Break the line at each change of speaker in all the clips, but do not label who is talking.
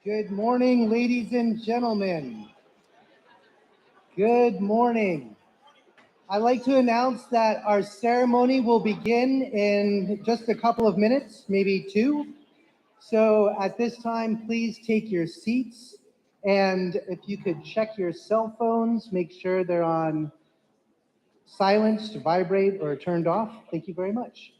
Good morning, ladies and gentlemen. Good morning. I'd like to announce that our ceremony will begin in just a couple of minutes, maybe two. So at this time, please take your seats. And if you could check your cell phones, make sure they're on silent, vibrate, or turned off. Thank you very much.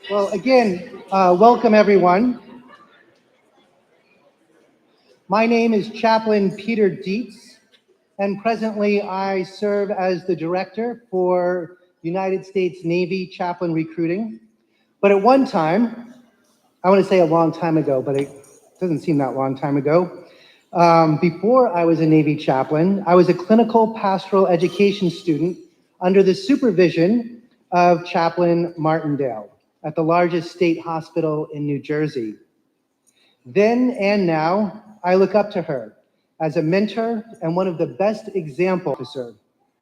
Well, again, welcome everyone. My name is Chaplain Peter Dietz, and presently I serve as the director for United States Navy chaplain recruiting. But at one time, I want to say a long time ago, but it doesn't seem that long time ago, before I was a Navy chaplain, I was a clinical pastoral education student under the supervision of Chaplain Martindale at the largest state hospital in New Jersey. Then and now, I look up to her as a mentor and one of the best examples to serve.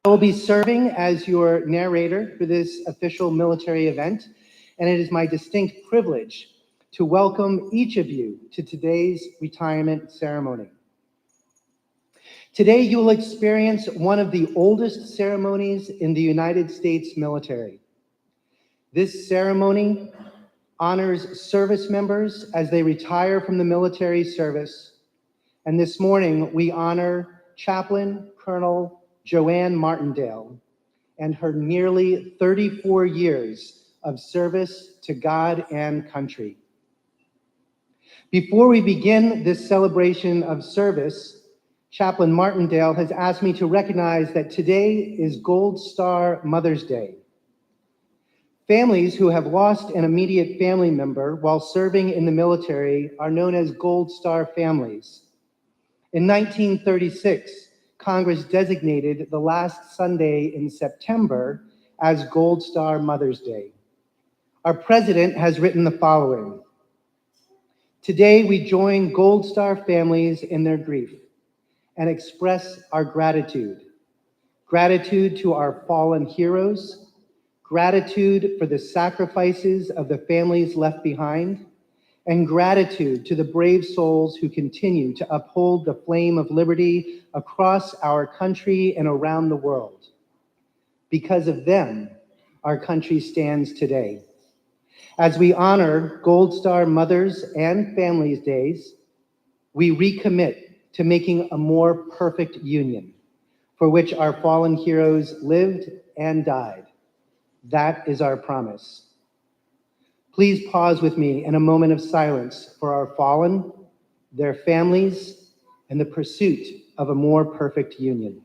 I will be serving as your narrator for this official military event, and it is my distinct privilege to welcome each of you to today's retirement ceremony. Today, you will experience one of the oldest ceremonies in the United States military. This ceremony honors service members as they retire from the military service. And this morning, we honor Chaplain Colonel Joanne Martindale and her nearly 34 years of service to God and country. Before we begin this celebration of service, Chaplain Martindale has asked me to recognize that today is Gold Star Mother's Day. Families who have lost an immediate family member while serving in the military are known as Gold Star families. In 1936, Congress designated the last Sunday in September as Gold Star Mother's Day. Our president has written the following: "Today we join Gold Star families in their grief and express our gratitude. Gratitude to our fallen heroes, gratitude for the sacrifices of the families left behind, and gratitude to the brave souls who continue to uphold the flame of liberty across our country and around the world. Because of them, our country stands today." As we honor Gold Star Mothers and Families Days, we recommit to making a more perfect union for which our fallen heroes lived and died. That is our promise. Please pause with me in a moment of silence for our fallen, their families, and the pursuit of a more perfect union.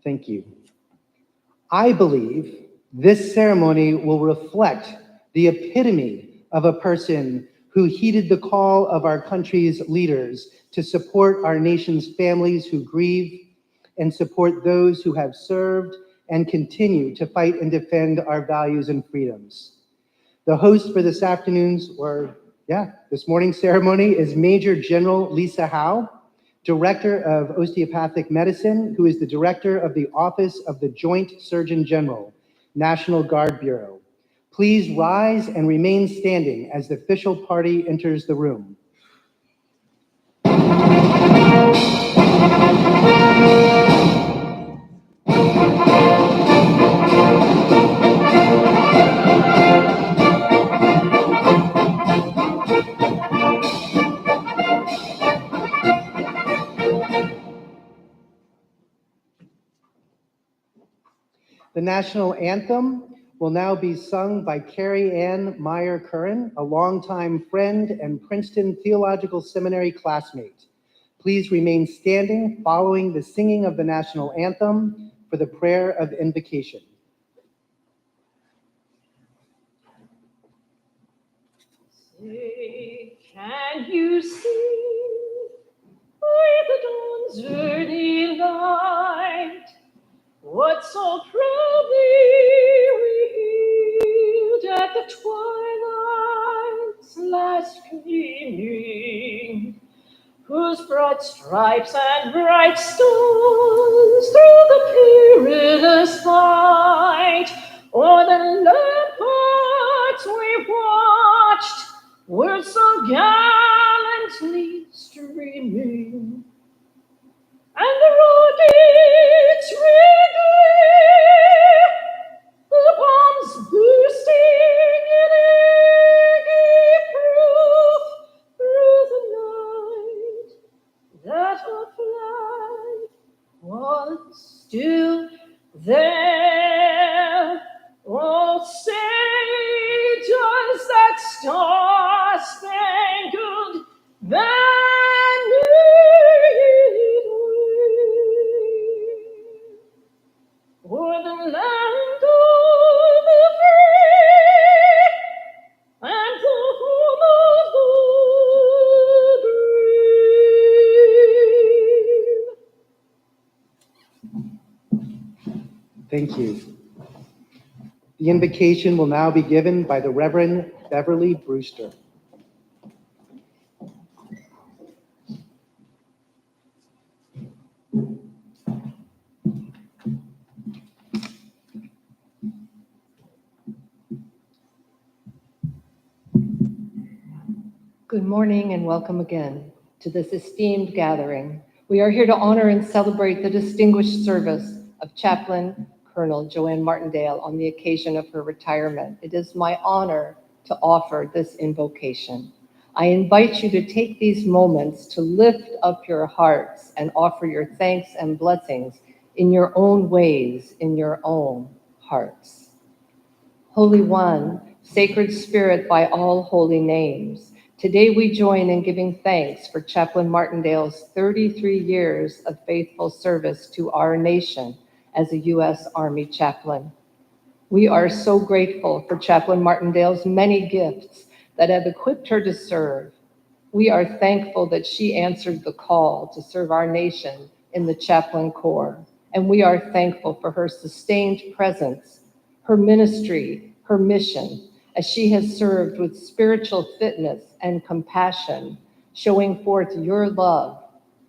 Thank you. I believe this ceremony will reflect the epitome of a person who heeded the call of our country's leaders to support our nation's families who grieve and support those who have served and continue to fight and defend our values and freedoms. The host for this morning's ceremony is Major General Lisa Howe, Director of Osteopathic Medicine, who is the Director of the Office of the Joint Surgeon General, National Guard Bureau. Please rise and remain standing as the official party enters the room. The national anthem will now be sung by Carrie Ann Meyer-Curran, a longtime friend and Princeton Theological Seminary classmate. Please remain standing following the singing of the national anthem for the prayer of invocation.
Say, can you see by the dawn's early light what so proudly we hailed at the twilight's last gleaming, whose broad stripes and bright stars through the perilous fight o'er the ramparts we watched were so gallantly streaming, and the rockets ringing, the bombs bursting in eggy proof through the night, that our flag was still there. Oh, say, does that star-spangled banner yet wave o'er the land of the free and the home of the brave?
Thank you. The invocation will now be given by the Reverend Beverly Brewster.
Good morning and welcome again to this esteemed gathering. We are here to honor and celebrate the distinguished service of Chaplain Colonel Joanne Martindale on the occasion of her retirement. It is my honor to offer this invocation. I invite you to take these moments to lift up your hearts and offer your thanks and blessings in your own ways, in your own hearts. Holy One, Sacred Spirit by all holy names, today we join in giving thanks for Chaplain Martindale's 33 years of faithful service to our nation as a U.S. Army chaplain. We are so grateful for Chaplain Martindale's many gifts that have equipped her to serve. We are thankful that she answered the call to serve our nation in the Chaplain Corps, and we are thankful for her sustained presence, her ministry, her mission, as she has served with spiritual fitness and compassion, showing forth your love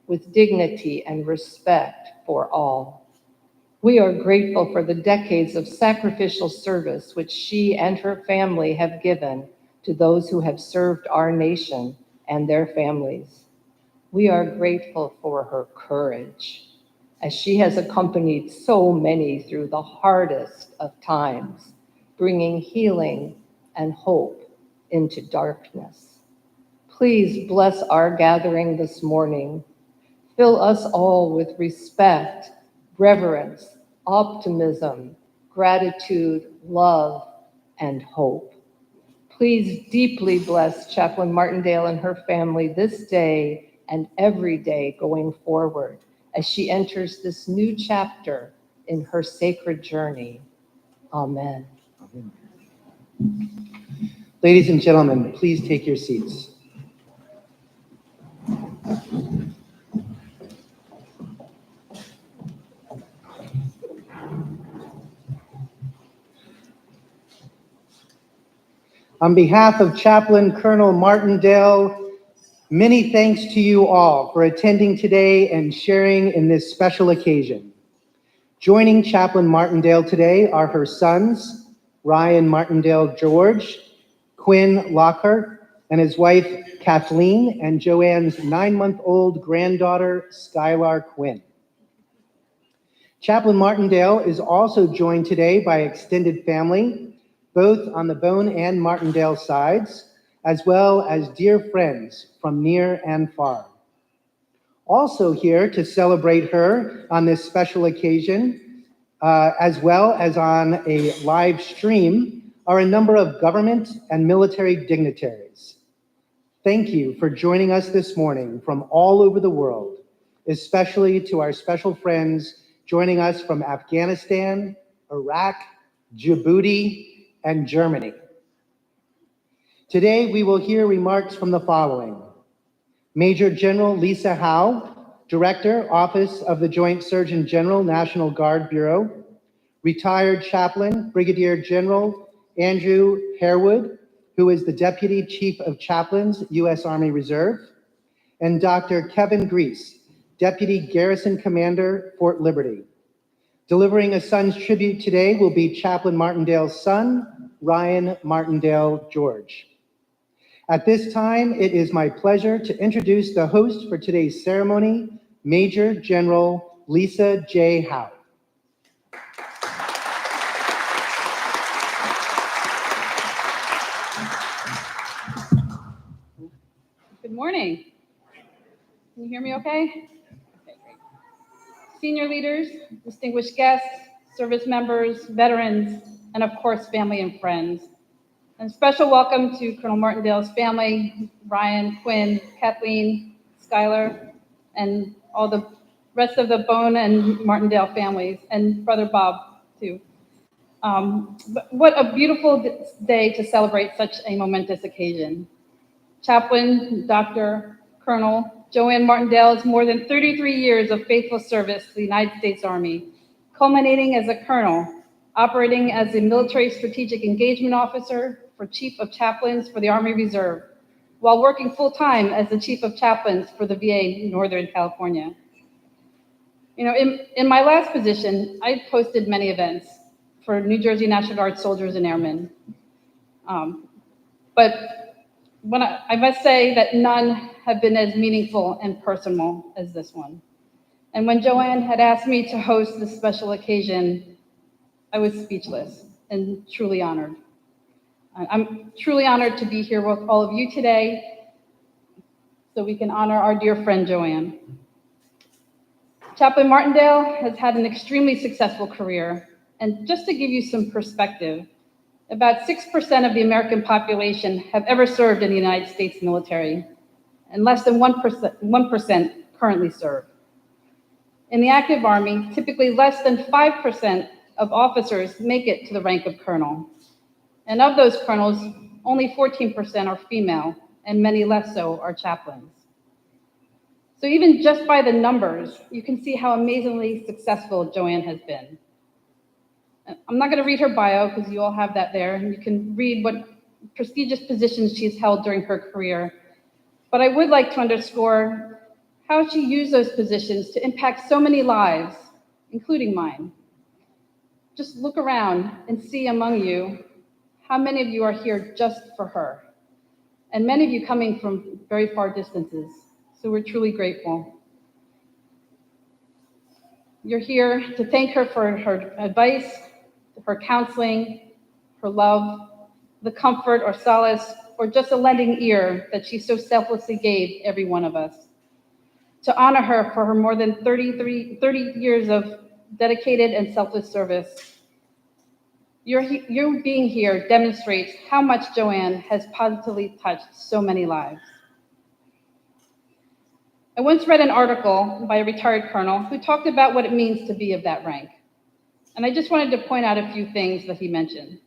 with dignity and respect for all. We are grateful for the decades of sacrificial service which she and her family have given to those who have served our nation and their families. We are grateful for her courage, as she has accompanied so many through the hardest of times, bringing healing and hope into darkness. Please bless our gathering this morning. Fill us all with respect, reverence, optimism, gratitude, love, and hope. Please deeply bless Chaplain Martindale and her family this day and every day going forward as she enters this new chapter in her sacred journey. Amen.
Ladies and gentlemen, please take your seats. On behalf of Chaplain Colonel Martindale, many thanks to you all for attending today and sharing in this special occasion. Joining Chaplain Martindale today are her sons, Ryan Martindale George, Quinn Lockhart, and his wife Kathleen, and Joanne's 9-month-old granddaughter, Skylar Quinn. Chaplain Martindale is also joined today by extended family, both on the Bone and Martindale sides, as well as dear friends from near and far. Also here to celebrate her on this special occasion, as well as on a live stream, are a number of government and military dignitaries. Thank you for joining us this morning from all over the world, especially to our special friends joining us from Afghanistan, Iraq, Djibouti, and Germany. Today, we will hear remarks from the following: Major General Lisa Howe, Director, Office of the Joint Surgeon General, National Guard Bureau; retired Chaplain, Brigadier General Andrew Harewood, who is the Deputy Chief of Chaplains, U.S. Army Reserve; and Dr. Kevin Grease, Deputy Garrison Commander, Fort Liberty. Delivering a son's tribute today will be Chaplain Martindale's son, Ryan Martindale George. At this time, it is my pleasure to introduce the host for today's ceremony, Major General Lisa J. Howe.
Good morning. Can you hear me okay? Okay, great. Senior leaders, distinguished guests, service members, veterans, and of course, family and friends. And special welcome to Colonel Martindale's family, Ryan, Quinn, Kathleen, Skylar, and all the rest of the Bone and Martindale families, and Brother Bob, too. But what a beautiful day to celebrate such a momentous occasion. Chaplain, Dr. Colonel Joanne Martindale's more than 33 years of faithful service to the United States Army, culminating as a colonel, operating as a military strategic engagement officer for Chief of Chaplains for the Army Reserve, while working full-time as the Chief of Chaplains for the VA in Northern California. You know, in my last position, I hosted many events for New Jersey National Guard soldiers and airmen. But I must say that none have been as meaningful and personal as this one. And when Joanne had asked me to host this special occasion, I was speechless and truly honored. I'm truly honored to be here with all of you today so we can honor our dear friend Joanne. Chaplain Martindale has had an extremely successful career, and just to give you some perspective, about 6% of the American population have ever served in the United States military, and less than 1% currently serve. In the active Army, typically less than 5% of officers make it to the rank of colonel. And of those colonels, only 14% are female, and many less so are chaplains. So even just by the numbers, you can see how amazingly successful Joanne has been. I'm not going to read her bio because you all have that there, and you can read what prestigious positions she's held during her career. But I would like to underscore how she used those positions to impact so many lives, including mine. Just look around and see among you how many of you are here just for her. and many of you coming from very far distances. So we're truly grateful. You're here to thank her for her advice, her counseling, her love, the comfort or solace, or just a lending ear that she so selflessly gave every one of us. To honor her for her more than 30 years of dedicated and selfless service. Your being here demonstrates how much Joanne has positively touched so many lives. I once read an article by a retired colonel who talked about what it means to be of that rank. And I just wanted to point out a few things that he mentioned.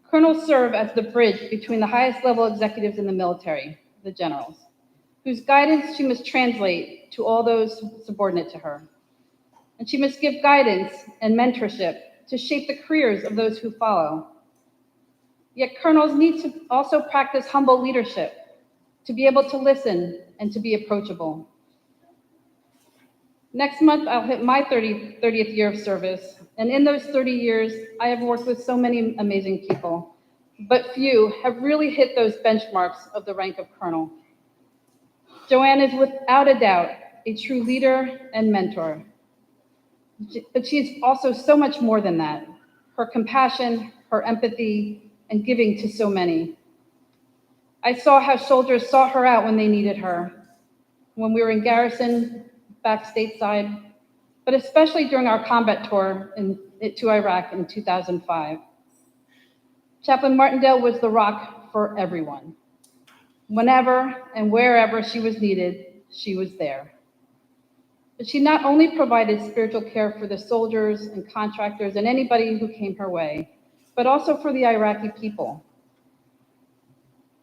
Colonels serve as the bridge between the highest level executives in the military, the generals, whose guidance she must translate to all those subordinate to her. And she must give guidance and mentorship to shape the careers of those who follow. Yet colonels need to also practice humble leadership, to be able to listen and to be approachable. Next month, I'll hit my 30th year of service, and in those 30 years, I have worked with so many amazing people, but few have really hit those benchmarks of the rank of colonel. Joanne is without a doubt a true leader and mentor, but she is also so much more than that. Her compassion, her empathy, and giving to so many. I saw how soldiers sought her out when they needed her, when we were in garrison, back stateside, but especially during our combat tour to Iraq in 2005. Chaplain Martindale was the rock for everyone. Whenever and wherever she was needed, she was there. But she not only provided spiritual care for the soldiers and contractors and anybody who came her way, but also for the Iraqi people.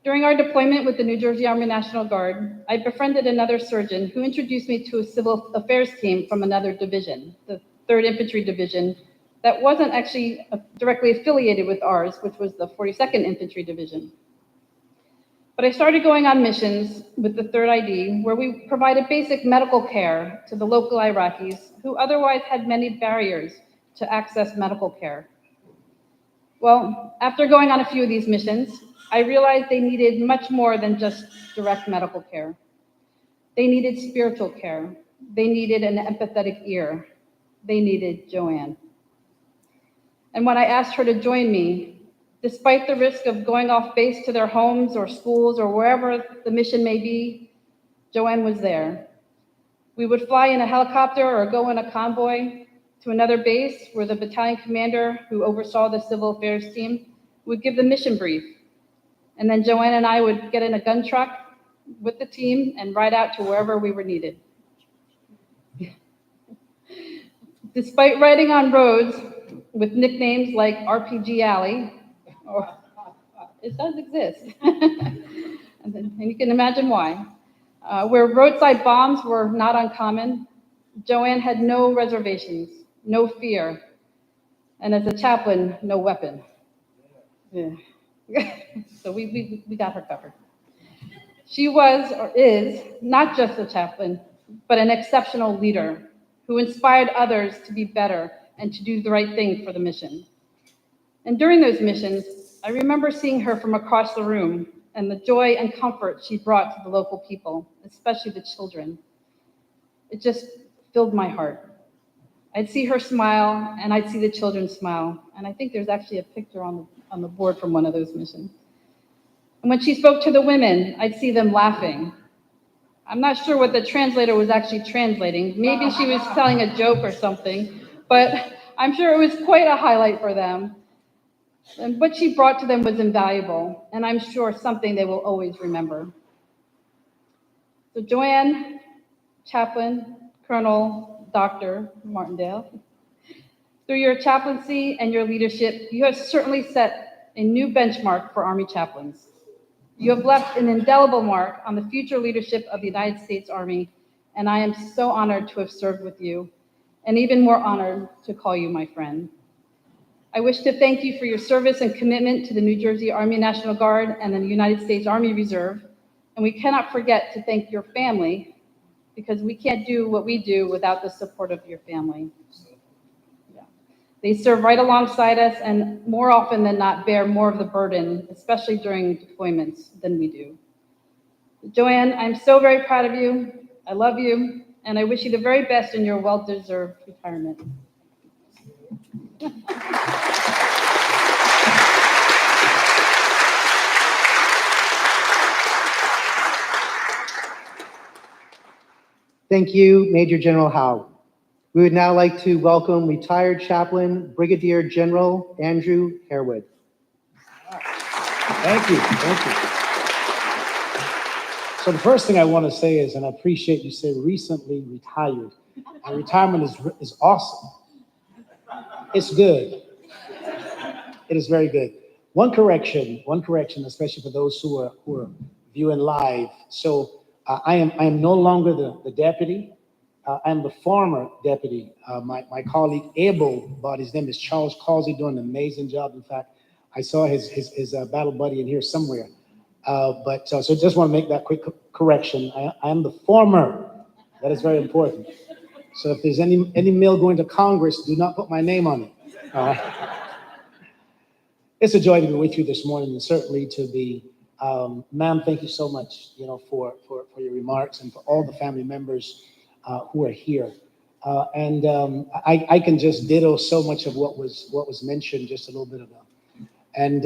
During our deployment with the New Jersey Army National Guard, I befriended another surgeon who introduced me to a civil affairs team from another division, the 3rd Infantry Division, that wasn't actually directly affiliated with ours, which was the 42nd Infantry Division. But I started going on missions with the 3rd ID, where we provided basic medical care to the local Iraqis who otherwise had many barriers to access medical care. Well, after going on a few of these missions, I realized they needed much more than just direct medical care. They needed spiritual care. They needed an empathetic ear. They needed Joanne. And when I asked her to join me, despite the risk of going off base to their homes or schools or wherever the mission may be, Joanne was there. We would fly in a helicopter or go in a convoy to another base where the battalion commander who oversaw the civil affairs team would give the mission brief. And then Joanne and I would get in a gun truck with the team and ride out to wherever we were needed. Despite riding on roads with nicknames like RPG Alley, or it does exist, and you can imagine why, where roadside bombs were not uncommon, Joanne had no reservations, no fear, and as a chaplain, no weapon. Yeah. So we got her covered. She was or is not just a chaplain, but an exceptional leader who inspired others to be better and to do the right thing for the mission. And during those missions, I remember seeing her from across the room and the joy and comfort she brought to the local people, especially the children. It just filled my heart. I'd see her smile, and I'd see the children smile. And I think there's actually a picture on the board from one of those missions. And when she spoke to the women, I'd see them laughing. I'm not sure what the translator was actually translating. Maybe she was telling a joke or something, but I'm sure it was quite a highlight for them. And what she brought to them was invaluable, and I'm sure something they will always remember. So Joanne, Chaplain, Colonel, Dr. Martindale, through your chaplaincy and your leadership, you have certainly set a new benchmark for Army chaplains. You have left an indelible mark on the future leadership of the United States Army, and I am so honored to have served with you, and even more honored to call you my friend. I wish to thank you for your service and commitment to the New Jersey Army National Guard and the United States Army Reserve, and we cannot forget to thank your family, because we can't do what we do without the support of your family. Yeah. They serve right alongside us and more often than not bear more of the burden, especially during deployments, than we do. Joanne, I'm so very proud of you. I love you, and I wish you the very best in your well-deserved retirement.
Thank you, Major General Howe. We would now like to welcome retired Chaplain Brigadier General Andrew Harewood.
Thank you. Thank you. So the first thing I want to say is, and I appreciate you say recently retired. And retirement is awesome. It's good. It is very good. One correction, especially for those who are viewing live. So I am no longer the deputy. I am the former deputy. My colleague Abel, but his name is Charles Causey, doing an amazing job. In fact, I saw his battle buddy in here somewhere. So just want to make that quick correction. I am the former. That is very important. So if there's any mail going to Congress, do not put my name on it. It's a joy to be with you this morning, and certainly to be, ma'am, thank you so much, for your remarks, and for all the family members who are here. I can just ditto so much of what was mentioned just a little bit ago. And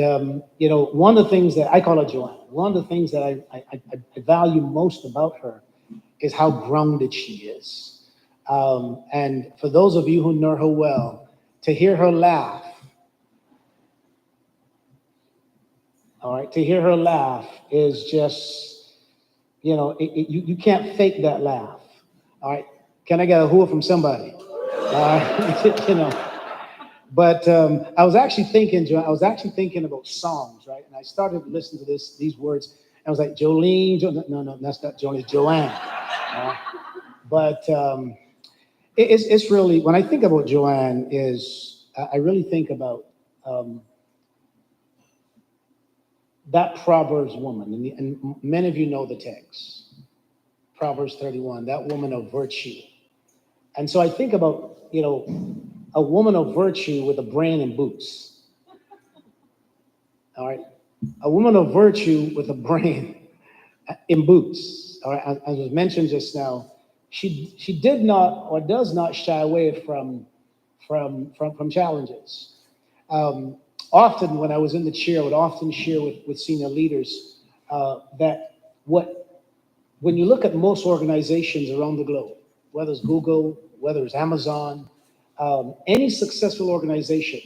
one of the things that I call her Joanne, one of the things that I value most about her is how grounded she is. And for those of you who know her well, to hear her laugh, all right, to hear her laugh is just, you can't fake that laugh. All right, can I get a hoo from somebody? But I was actually thinking about songs, right? And I started to listen to these words. And I was like, Jolene, no, that's not Jolene, it's Joanne. But it's really, when I think about Joanne, I really think about that Proverbs woman. And many of you know the text, Proverbs 31, that woman of virtue. And so I think about, a woman of virtue with a brain and boots. All right. A woman of virtue with a brain in boots. All right. As was mentioned just now, she did not or does not shy away from challenges. Often when I was in the chair, I would often share with senior leaders that when you look at most organizations around the globe, whether it's Google, whether it's Amazon, any successful organization,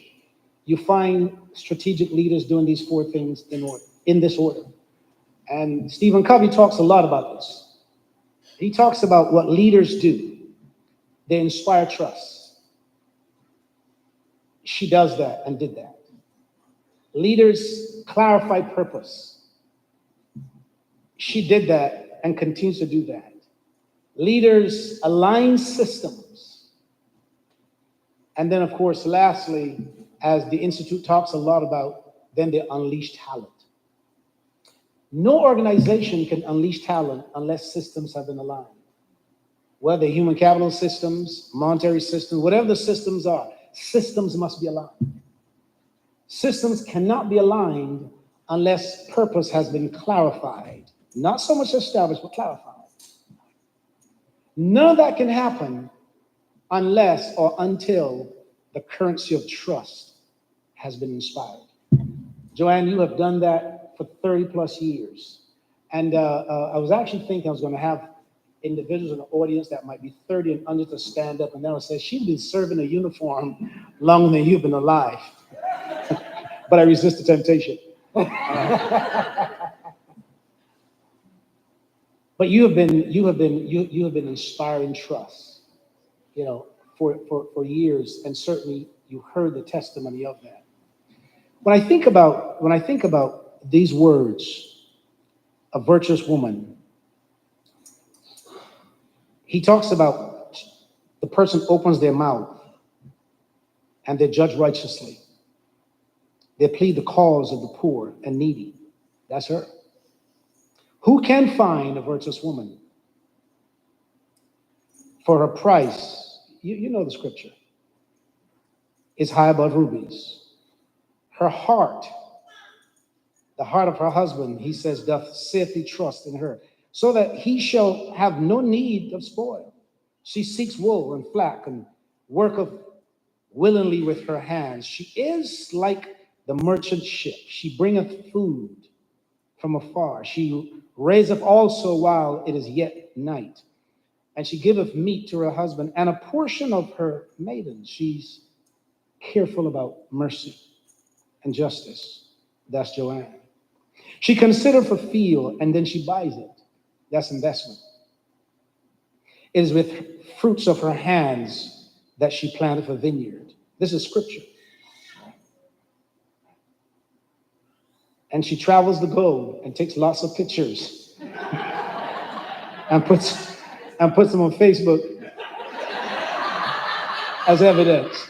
you find strategic leaders doing these four things in this order. And Stephen Covey talks a lot about this. He talks about what leaders do. They inspire trust. She does that and did that. Leaders clarify purpose. She did that and continues to do that. Leaders align systems. And then, of course, lastly, as the Institute talks a lot about, then they unleash talent. No organization can unleash talent unless systems have been aligned. Whether human capital systems, monetary systems, whatever the systems are, systems must be aligned. Systems cannot be aligned unless purpose has been clarified. Not so much established, but clarified. None of that can happen unless or until the currency of trust has been inspired. Joanne, you have done that for 30 plus years. And I was actually thinking I was going to have individuals in the audience that might be 30 and under to stand up, and then I would say, she's been serving a uniform longer than you've been alive. But I resist the temptation. But you have been inspiring trust, for years, and certainly you heard the testimony of that. When I think about these words, a virtuous woman, he talks about the person opens their mouth and they judge righteously. They plead the cause of the poor and needy. That's her. Who can find a virtuous woman? For her price, you know the scripture. is high above rubies. Her heart, the heart of her husband, he says, doth safely trust in her, so that he shall have no need of spoil. She seeks wool and flax and worketh willingly with her hands. She is like the merchant ship. She bringeth food from afar. She raiseth also while it is yet night. And she giveth meat to her husband and a portion of her maidens. She's careful about mercy and justice. That's Joanne. She considered for field and then she buys it. That's investment. It is with fruits of her hands that she planteth a vineyard. This is scripture. And she travels the globe and takes lots of pictures and puts them on Facebook as evidence.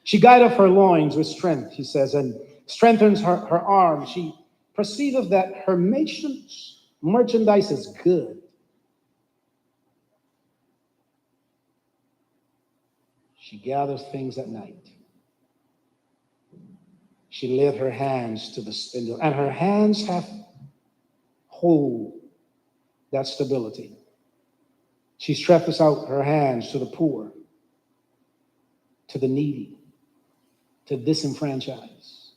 She guideth her loins with strength, he says, and strengthens her arms. She perceiveth that her merchandise is good. She gathers things at night. She laid her hands to the spindle, and her hands have hold that stability. She stretches out her hands to the poor, to the needy, to disenfranchised.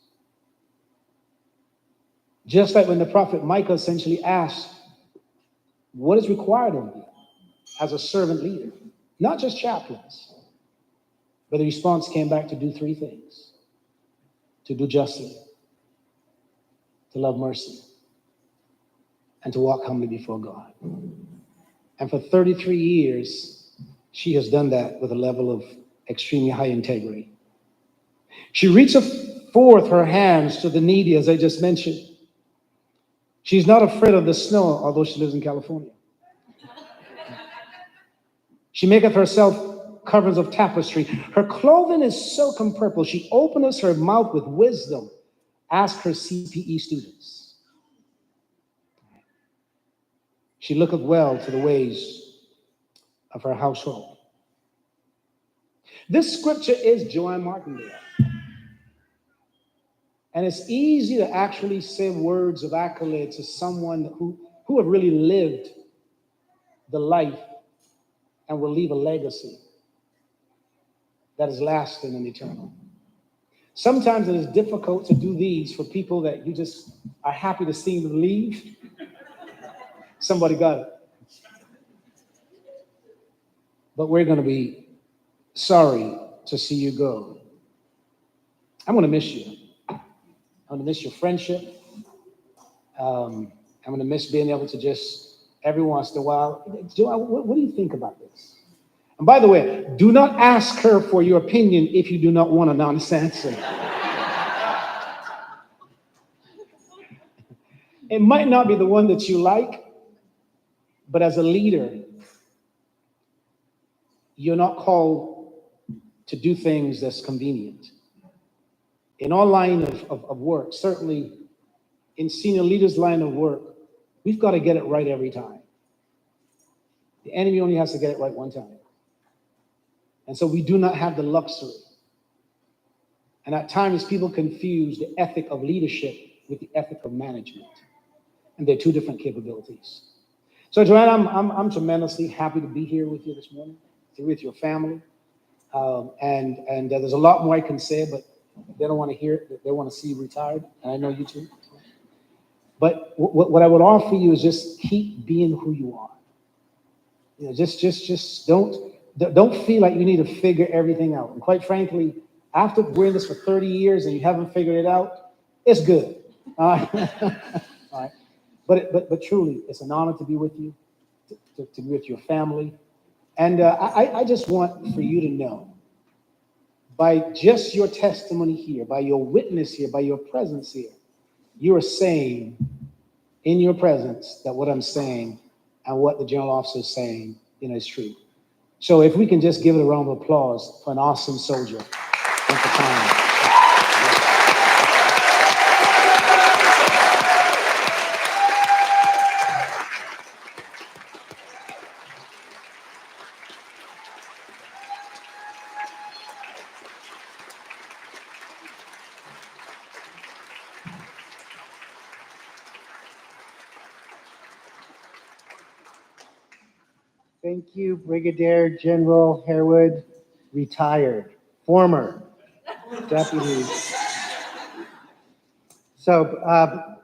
Just like when the prophet Micah essentially asked, what is required of you as a servant leader? Not just chaplains, but the response came back to do three things: to do justly, to love mercy, and to walk humbly before God. And for 33 years, she has done that with a level of extremely high integrity. She reaches forth her hands to the needy, as I just mentioned. She's not afraid of the snow, although she lives in California. She maketh herself coverings of tapestry. Her clothing is silk and purple. She openeth her mouth with wisdom. Ask her CPE students. She looketh well to the ways of her household. This scripture is Joanne Martindale. And it's easy to actually say words of accolade to someone who have really lived the life and will leave a legacy that is lasting and eternal. Sometimes it is difficult to do these for people that you just are happy to see them leave. Somebody got it. But we're going to be sorry to see you go. I'm going to miss you. I'm going to miss your friendship. I'm going to miss being able to just every once in a while, Joanne, what do you think about this? And by the way, do not ask her for your opinion if you do not want an honest answer. It might not be the one that you like, but as a leader, you're not called to do things that's convenient. In our line of work, certainly in senior leaders' line of work, we've got to get it right every time. The enemy only has to get it right one time. And so we do not have the luxury. And at times people confuse the ethic of leadership with the ethic of management. And they're two different capabilities. So Joanne, I'm tremendously happy to be here with you this morning, with your family. And there's a lot more I can say, but they don't want to hear it. They want to see you retired. And I know you too. But what I would offer you is just keep being who you are. You know, just don't feel like you need to figure everything out. And quite frankly, after doing this for 30 years and you haven't figured it out, it's good. All right. But truly, it's an honor to be with you, to be with your family. And I just want for you to know, by just your testimony here, by your witness here, by your presence here, you are saying in your presence that what I'm saying and what the general officer is saying, is true. So if we can just give it a round of applause for an awesome soldier. Thank you, time.
Thank you, Brigadier General Harewood, retired, former deputy. So,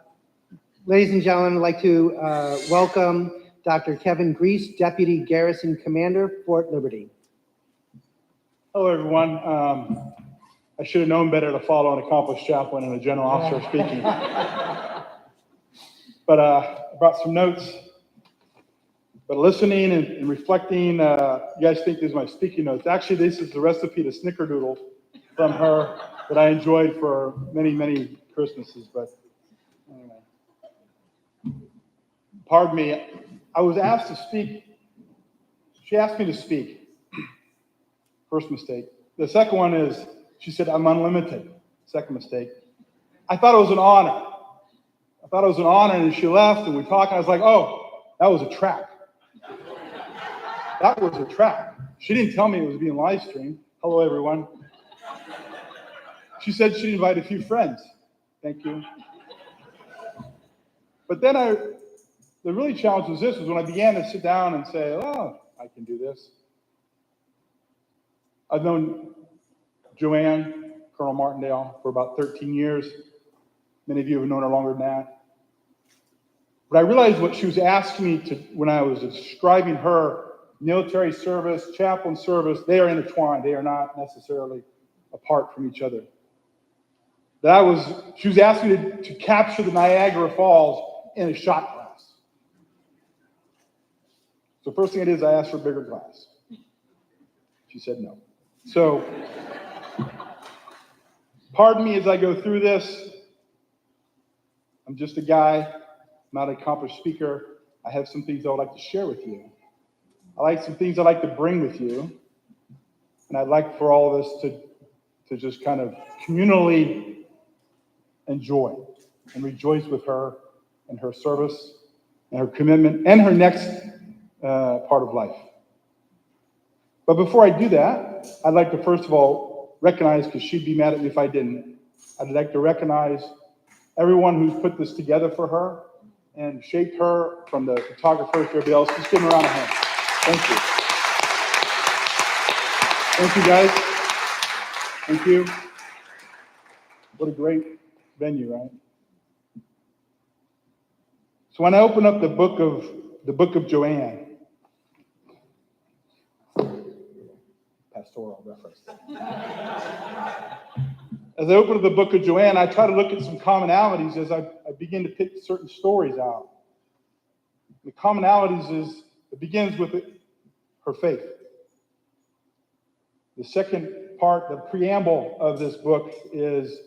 ladies and gentlemen, I'd like to welcome Dr. Kevin Grease, Deputy Garrison Commander, Fort Liberty.
Hello, everyone. I should have known better to follow an accomplished chaplain and a general officer speaking. But I brought some notes. But listening and reflecting, you guys think these are my speaking notes. Actually, this is the recipe to snickerdoodle from her that I enjoyed for many, many Christmases. But anyway, pardon me. I was asked to speak. She asked me to speak. First mistake. The second one is, she said, I'm unlimited. Second mistake. I thought it was an honor. And she left, and we talked, and I was like, oh, that was a trap. That was a trap. She didn't tell me it was being live streamed. Hello, everyone. She said she'd invite a few friends. Thank you. But then the really challenge was this, was when I began to sit down and say, oh, I can do this. I've known Joanne, Colonel Martindale, for about 13 years. Many of you have known her longer than that. But I realized what she was asking me to, when I was describing her military service, chaplain service, they are intertwined. They are not necessarily apart from each other. She was asking me to capture the Niagara Falls in a shot glass. So first thing I did is I asked for a bigger glass. She said no. So, pardon me as I go through this. I'm just a guy, not an accomplished speaker. I have some things I would like to share with you. I like some things I'd like to bring with you. And I'd like for all of us to just kind of communally enjoy and rejoice with her and her service and her commitment and her next part of life. But before I do that, I'd like to first of all recognize, because she'd be mad at me if I didn't, I'd like to recognize everyone who's put this together for her and shaped her, from the photographer to everybody else. Just give them a round of hands. Thank you. Thank you, guys. Thank you. What a great venue, right? So when I open up the book of Joanne, pastoral reference. As I open up the book of Joanne, I try to look at some commonalities as I begin to pick certain stories out. The commonalities is, it begins with her faith. The second part, the preamble of this book, is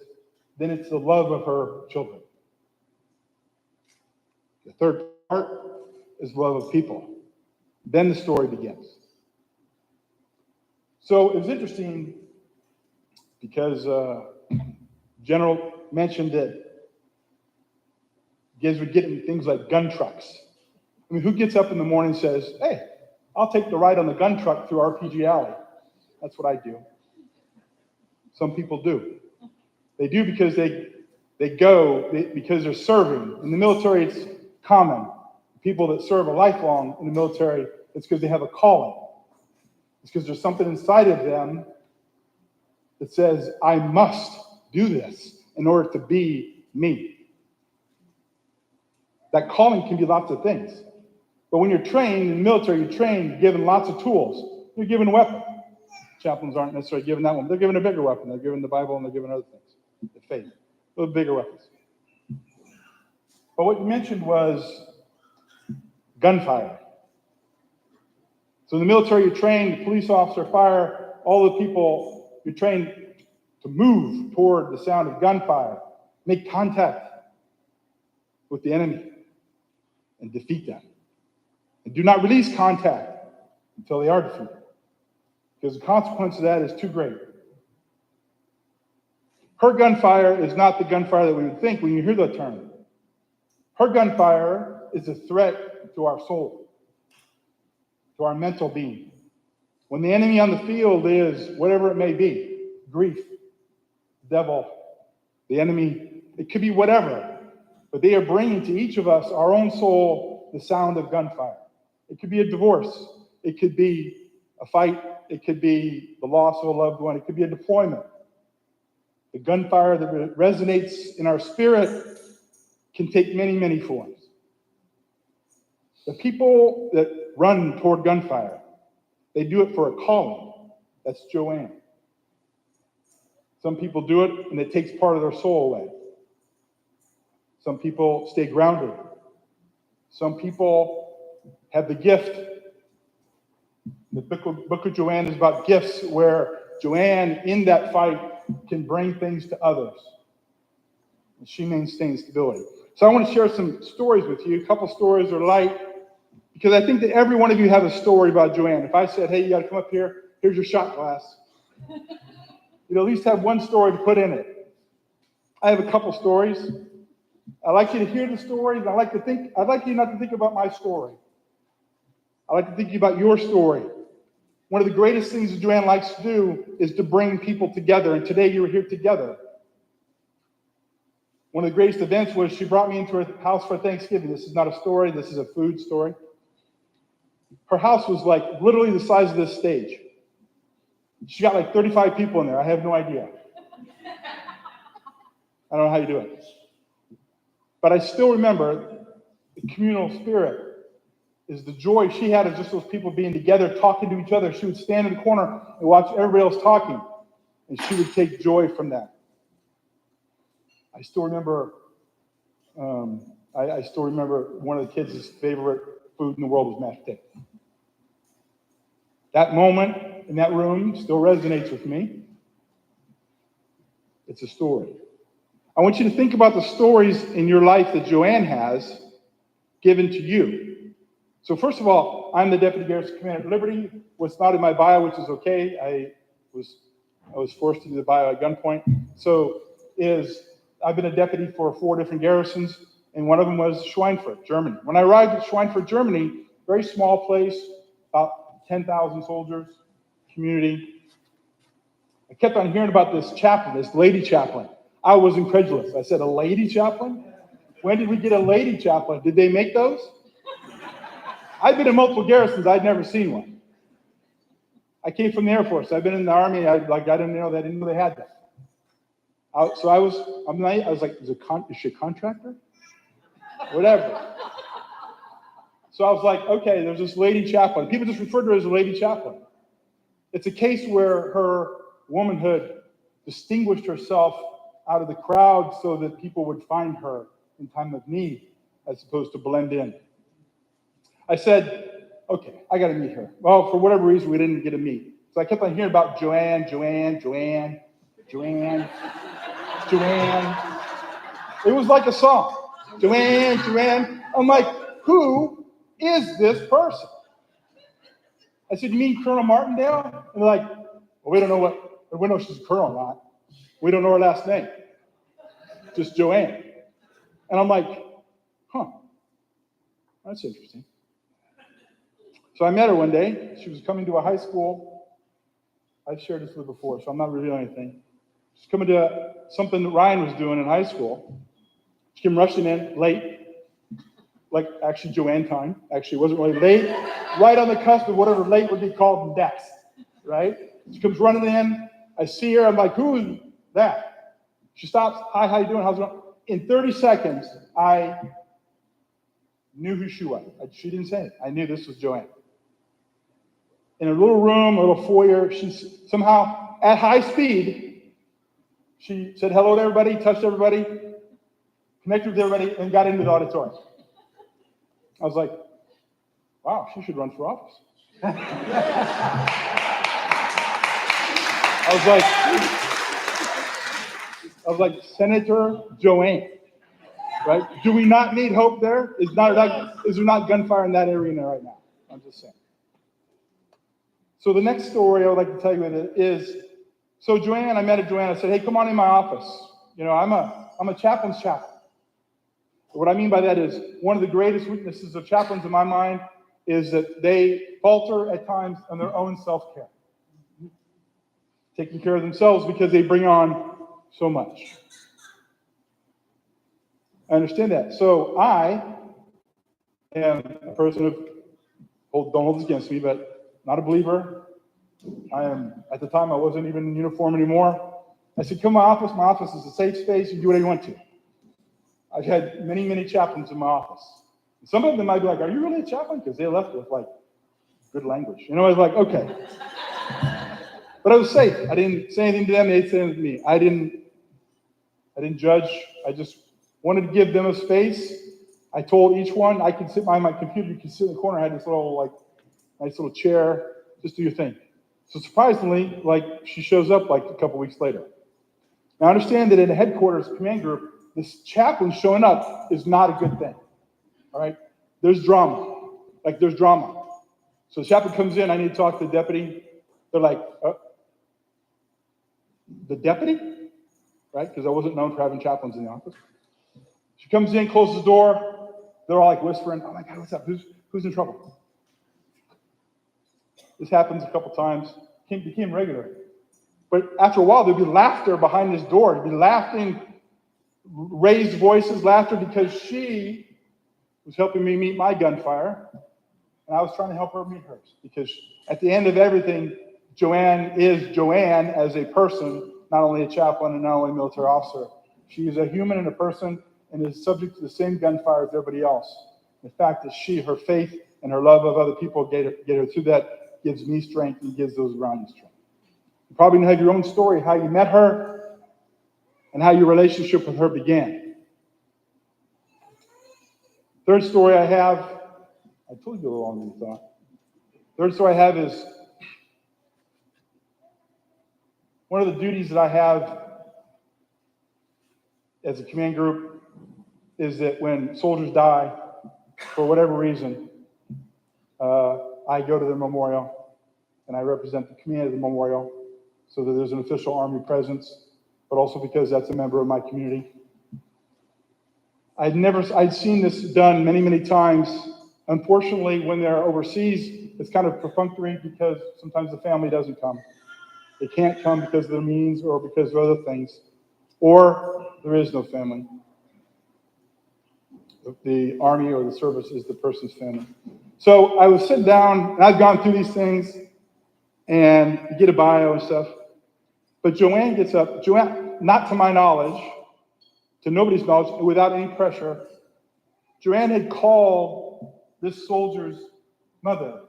then it's the love of her children. The third part is love of people. Then the story begins. So it was interesting because General mentioned that you guys would get in things like gun trucks. I mean, who gets up in the morning and says, hey, I'll take the ride on the gun truck through RPG Alley? That's what I do. Some people do. They do because because they're serving. In the military, it's common. People that serve a lifelong in the military, it's because they have a calling. It's because there's something inside of them that says, I must do this in order to be me. That calling can be lots of things. But when you're trained in the military, you're given lots of tools. You're given a weapon. Chaplains aren't necessarily given that one. They're given a bigger weapon. They're given the Bible and they're given other things. The faith. Those bigger weapons. But what you mentioned was gunfire. So in the military, you're trained, the police officer, fire, all the people, you're trained to move toward the sound of gunfire, make contact with the enemy, and defeat them. And do not release contact until they are defeated, because the consequence of that is too great. Her gunfire is not the gunfire that we would think when you hear the term. Her gunfire is a threat to our soul, to our mental being. When the enemy on the field is whatever it may be, grief, devil, the enemy, it could be whatever, but they are bringing to each of us, our own soul, the sound of gunfire. It could be a divorce. It could be a fight. It could be the loss of a loved one. It could be a deployment. The gunfire that resonates in our spirit can take many, many forms. The people that run toward gunfire, they do it for a calling. That's Joanne. Some people do it and it takes part of their soul away. Some people stay grounded. Some people have the gift. The book of Joanne is about gifts where Joanne, in that fight, can bring things to others. And she maintains stability. So I want to share some stories with you. A couple stories are light, because I think that every one of you have a story about Joanne. If I said, hey, you got to come up here, here's your shot glass, you'd at least have one story to put in it. I have a couple stories. I'd like you to hear the stories. I'd like you not to think about my story. I'd like to think about your story. One of the greatest things that Joanne likes to do is to bring people together. And today you were here together. One of the greatest events was she brought me into her house for Thanksgiving. This is not a story. This is a food story. Her house was like literally the size of this stage. She got like 35 people in there. I have no idea. I don't know how you do it. But I still remember the communal spirit is the joy she had of just those people being together, talking to each other. She would stand in the corner and watch everybody else talking, and she would take joy from that. I still remember I still remember one of the kids' favorite food in the world was mashed potatoes. That moment in that room still resonates with me. It's a story. I want you to think about the stories in your life that Joanne has given to you. So first of all, I'm the Deputy Garrison Commander at Liberty. What's not in my bio, which is okay. I was forced to do the bio at gunpoint. So I've been a deputy for 4 different garrisons, and one of them was Schweinfurt, Germany. When I arrived at Schweinfurt, Germany, very small place, about 10,000 soldiers, community. I kept on hearing about this chaplain, this lady chaplain. I was incredulous. I said, a lady chaplain? When did we get a lady chaplain? Did they make those? I've been in multiple garrisons. I'd never seen one. I came from the Air Force. I've been in the Army. I didn't know they had that. So I was like, is she a contractor? Whatever. So I was like, okay, there's this lady chaplain. People just refer to her as a lady chaplain. It's a case where her womanhood distinguished herself out of the crowd so that people would find her in time of need as opposed to blend in. I said, okay, I got to meet her. Well, for whatever reason, we didn't get to meet. So I kept on hearing about Joanne. It was like a song. Joanne. I'm like, who is this person? I said, you mean Colonel Martindale? And they're like, well, we don't know she's a colonel or not. We don't know her last name. Just Joanne. And I'm like, huh, that's interesting. So I met her one day. She was coming to a high school. I've shared this with her before, so I'm not revealing anything. She's coming to something that Ryan was doing in high school. She came rushing in late, like actually Joanne time. Actually, it wasn't really late, right on the cusp of whatever late would be called in Dex, right? She comes running in. I see her. I'm like, who is that? She stops. Hi, how you doing? How's it going? In 30 seconds, I knew who she was. She didn't say it. I knew this was Joanne. In a little room, a little foyer, she somehow, at high speed, she said hello to everybody, touched everybody, connected with everybody, and got into the auditorium. I was like, wow, she should run for office. I was like, Senator Joanne, right? Do we not need hope there? Is there not gunfire in that arena right now? I'm just saying. So the next story I would like to tell you is, so Joanne, I met Joanne. I said, hey, come on in my office. You know, I'm a chaplain's chaplain. What I mean by that is one of the greatest weaknesses of chaplains in my mind is that they falter at times on their own self-care. Taking care of themselves because they bring on so much. I understand that. So I am a person don't hold this against me, but not a believer. At the time, I wasn't even in uniform anymore. I said, come to my office. My office is a safe space. You can do whatever you want to. I've had many, many chaplains in my office. Some of them might be like, are you really a chaplain? Because they left with like good language. I was like, okay. But I was safe. I didn't say anything to them. They didn't say anything to me. I didn't judge. I just wanted to give them a space. I told each one, I could sit behind my computer. You can sit in the corner. I had this little, nice little chair. Just do your thing. So surprisingly, she shows up a couple weeks later. Now understand that in the headquarters command group, this chaplain showing up is not a good thing. All right? There's drama. There's drama. So the chaplain comes in. I need to talk to the deputy. They're like, the deputy? Right? Because I wasn't known for having chaplains in the office. She comes in, closes the door. They're all whispering, oh my God, what's up? Who's in trouble? This happens a couple times. It became regular. But after a while, there'd be laughter behind this door. There'd be laughing, raised voices, laughter, because she was helping me meet my gunfire, and I was trying to help her meet hers. Because at the end of everything, Joanne is Joanne as a person, not only a chaplain and not only a military officer. She is a human and a person and is subject to the same gunfire as everybody else. The fact that her faith and her love of other people get her through that gives me strength and gives those around you strength. You probably have your own story, how you met her and how your relationship with her began. Third story I have, I told you a little longer than you thought. Third story I have is one of the duties that I have as a command group is that when soldiers die, for whatever reason, I go to the memorial and I represent the command of the memorial so that there's an official Army presence, but also because that's a member of my community. I'd seen this done many, many times. Unfortunately, when they're overseas, it's kind of perfunctory because sometimes the family doesn't come. They can't come because of their means or because of other things, or there is no family. The Army or the service is the person's family. So I was sitting down, and I've gone through these things, and you get a bio and stuff. But Joanne gets up. Joanne, not to my knowledge, to nobody's knowledge, without any pressure, Joanne had called this soldier's mother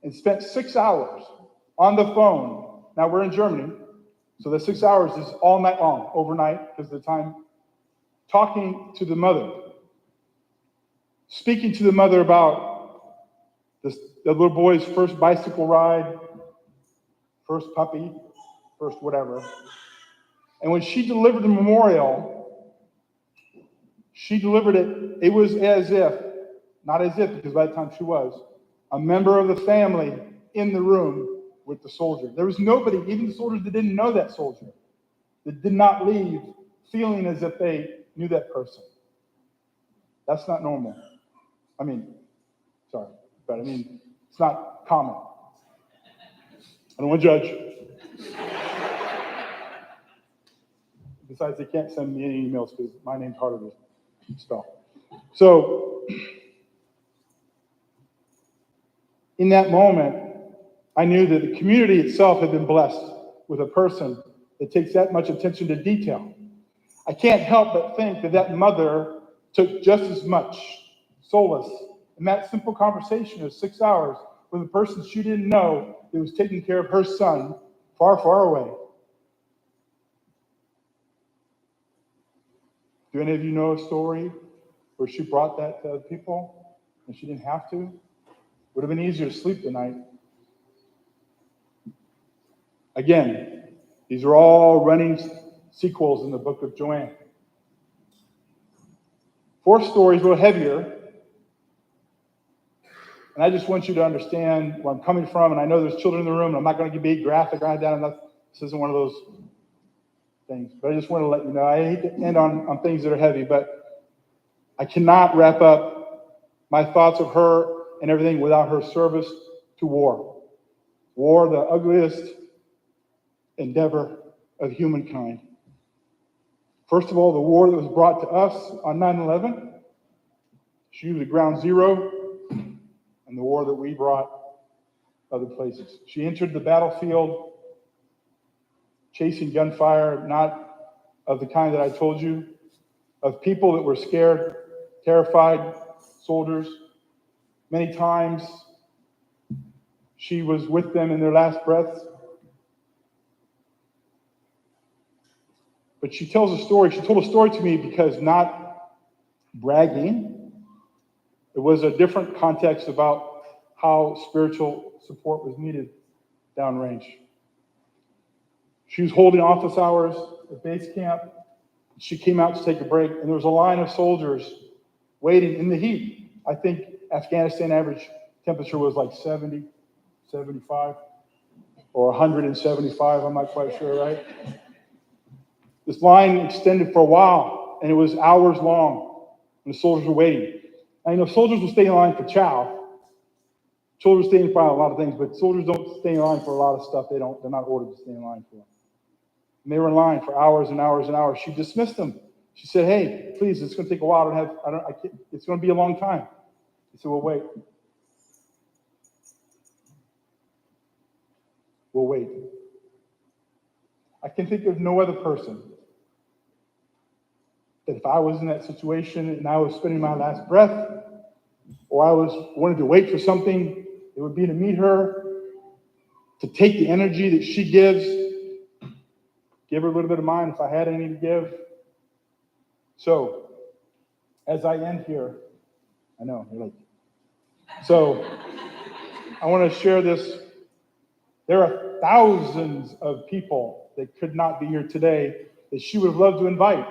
and spent 6 hours on the phone. Now we're in Germany, so the 6 hours is all night long, overnight, because of the time, talking to the mother, speaking to the mother about the little boy's first bicycle ride, first puppy, first whatever. And when she delivered the memorial, she delivered it, it was as if, not as if, because by the time she was, a member of the family in the room with the soldier. There was nobody, even the soldiers that didn't know that soldier, that did not leave feeling as if they knew that person. That's not normal. It's not common. I don't want to judge. Besides, they can't send me any emails because my name's harder to spell. So, in that moment, I knew that the community itself had been blessed with a person that takes that much attention to detail. I can't help but think that that mother took just as much solace in that simple conversation of 6 hours with a person she didn't know that was taking care of her son far, far away. Do any of you know a story where she brought that to other people and she didn't have to? Would have been easier to sleep tonight. Again, these are all running sequels in the book of Joanne. Fourth story is a little heavier. And I just want you to understand where I'm coming from. And I know there's children in the room, and I'm not going to be graphic right down. This isn't one of those things. But I just want to let you know, I hate to end on things that are heavy, but I cannot wrap up my thoughts of her and everything without her service to war. War, the ugliest endeavor of humankind. First of all, the war that was brought to us on 9/11. She was at ground zero. and the war that we brought other places. She entered the battlefield chasing gunfire, not of the kind that I told you, of people that were scared, terrified soldiers. Many times she was with them in their last breaths. But she tells a story. She told a story to me because, not bragging, it was a different context about how spiritual support was needed downrange. She was holding office hours at base camp. She came out to take a break, and there was a line of soldiers waiting in the heat. I think Afghanistan average temperature was like 70, 75, or 175, I'm not quite sure, right? This line extended for a while, and it was hours long, and the soldiers were waiting. And soldiers will stay in line for chow. Soldiers stay in line for a lot of things, but soldiers don't stay in line for a lot of stuff they're not ordered to stay in line for. And they were in line for hours and hours and hours. She dismissed them. She said, "Hey, please, it's going to take a while. It's going to be a long time." He said, "Well, wait. We'll wait." I can think of no other person that if I was in that situation and I was spending my last breath, or I wanted to wait for something, it would be to meet her, to take the energy that she gives, give her a little bit of mine if I had any to give. So, as I end here, I know, you're like, so I want to share this. There are thousands of people that could not be here today that she would have loved to invite.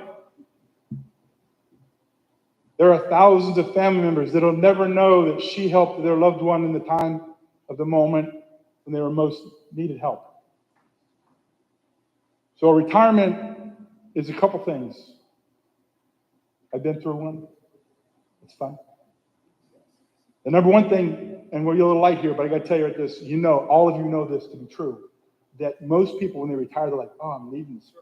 There are thousands of family members that will never know that she helped their loved one in the time of the moment when they were most needed help. So retirement is a couple things. I've been through one. It's fun. The number one thing, and we're a little light here, but I got to tell you this, all of you know this to be true, that most people when they retire, they're like, "Oh, I'm leaving this."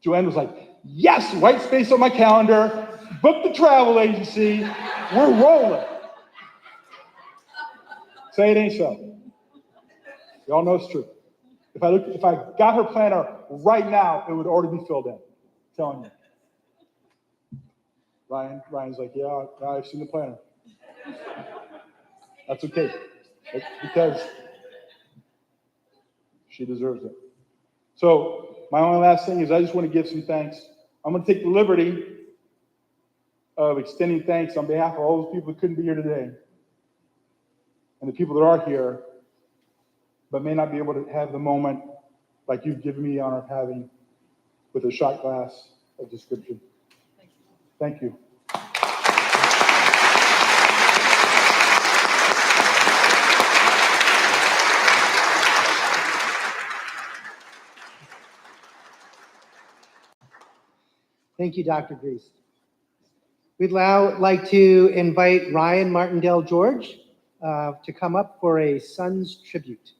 Joanne was like, "Yes, white space on my calendar, book the travel agency, we're rolling." Say it ain't so. Y'all know it's true. If I got her planner right now, it would already be filled in. I'm telling you. Ryan's like, "Yeah, I've seen the planner." That's okay. It's because she deserves it. So my only last thing is I just want to give some thanks. I'm going to take the liberty of extending thanks on behalf of all those people who couldn't be here today and the people that are here but may not be able to have the moment like you've given me the honor of having with a shot glass of description. Thank you.
Thank you, Dr. Grease. We'd now like to invite Ryan Martindale George to come up for a son's tribute.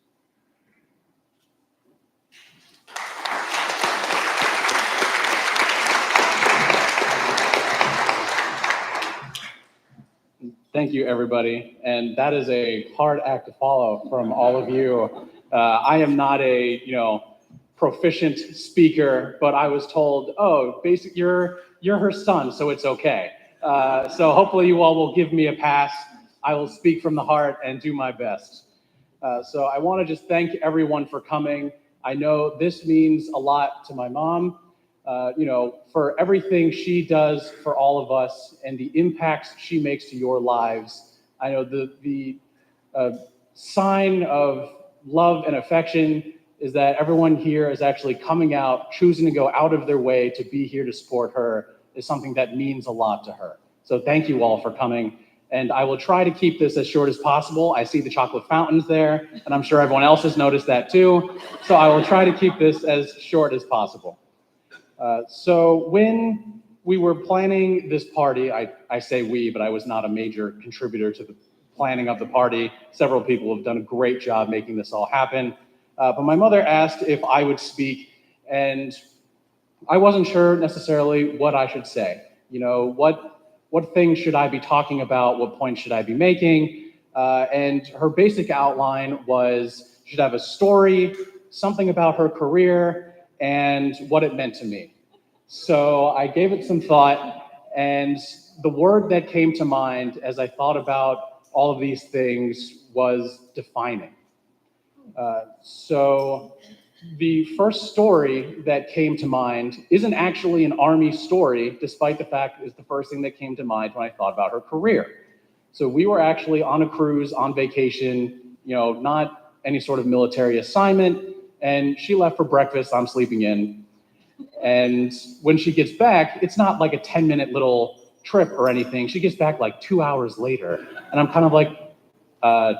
Thank you, everybody. And that is a hard act to follow from all of you. I am not a, proficient speaker, but I was told, "Oh, basically, you're her son, so it's okay." So hopefully you all will give me a pass. I will speak from the heart and do my best. So I want to just thank everyone for coming. I know this means a lot to my mom, for everything she does for all of us and the impacts she makes to your lives. I know the sign of love and affection is that everyone here is actually coming out, choosing to go out of their way to be here to support her is something that means a lot to her. So thank you all for coming. And I will try to keep this as short as possible. I see the chocolate fountains there, and I'm sure everyone else has noticed that too. So I will try to keep this as short as possible. So when we were planning this party, I say we, but I was not a major contributor to the planning of the party. Several people have done a great job making this all happen. But my mother asked if I would speak, and I wasn't sure necessarily what I should say. What things should I be talking about? What points should I be making? And her basic outline was she'd have a story, something about her career, and what it meant to me. So I gave it some thought, and the word that came to mind as I thought about all of these things was defining. So the first story that came to mind isn't actually an Army story, despite the fact it's the first thing that came to mind when I thought about her career. So we were actually on a cruise on vacation, not any sort of military assignment, and she left for breakfast, I'm sleeping in. And when she gets back, it's not like a 10-minute little trip or anything. She gets back like 2 hours later. And I'm kind of like,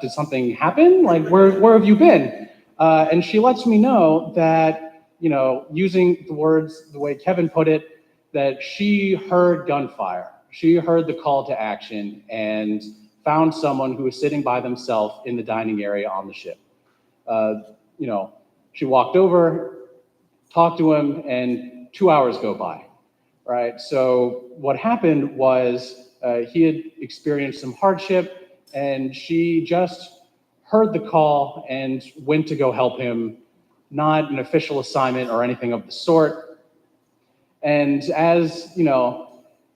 did something happen? Like, where have you been? And she lets me know that, using the words the way Kevin put it, that she heard gunfire. She heard the call to action and found someone who was sitting by themselves in the dining area on the ship. She walked over, talked to him, and 2 hours go by, right? So what happened was he had experienced some hardship, and she just heard the call and went to go help him, not an official assignment or anything of the sort. And as,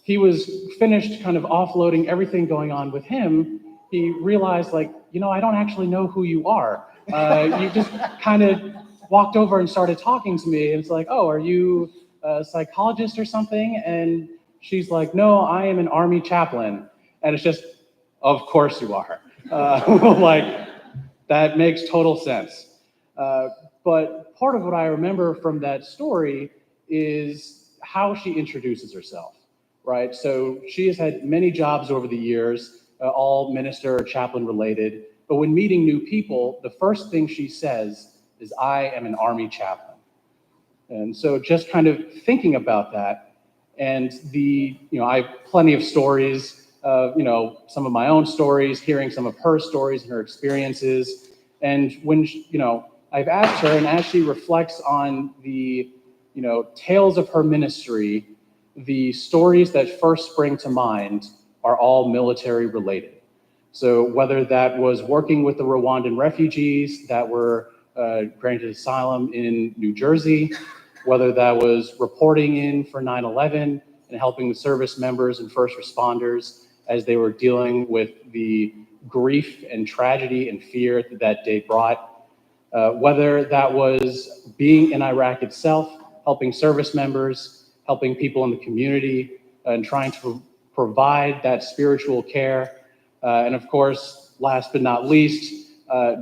he was finished kind of offloading everything going on with him, he realized, like, I don't actually know who you are. You just kind of walked over and started talking to me. And it's like, oh, are you a psychologist or something? And she's like, no, I am an Army chaplain. And it's just, of course you are. Like, that makes total sense. But part of what I remember from that story is how she introduces herself, right? So she has had many jobs over the years, all minister or chaplain related. But when meeting new people, the first thing she says is, I am an Army chaplain. And so just kind of thinking about that, and I have plenty of stories, some of my own stories, hearing some of her stories and her experiences. And when, I've asked her, and as she reflects on the, tales of her ministry, the stories that first spring to mind are all military related. So whether that was working with the Rwandan refugees that were granted asylum in New Jersey, whether that was reporting in for 9/11 and helping the service members and first responders as they were dealing with the grief and tragedy and fear that that day brought, whether that was being in Iraq itself, helping service members, helping people in the community, and trying to provide that spiritual care. And of course, last but not least,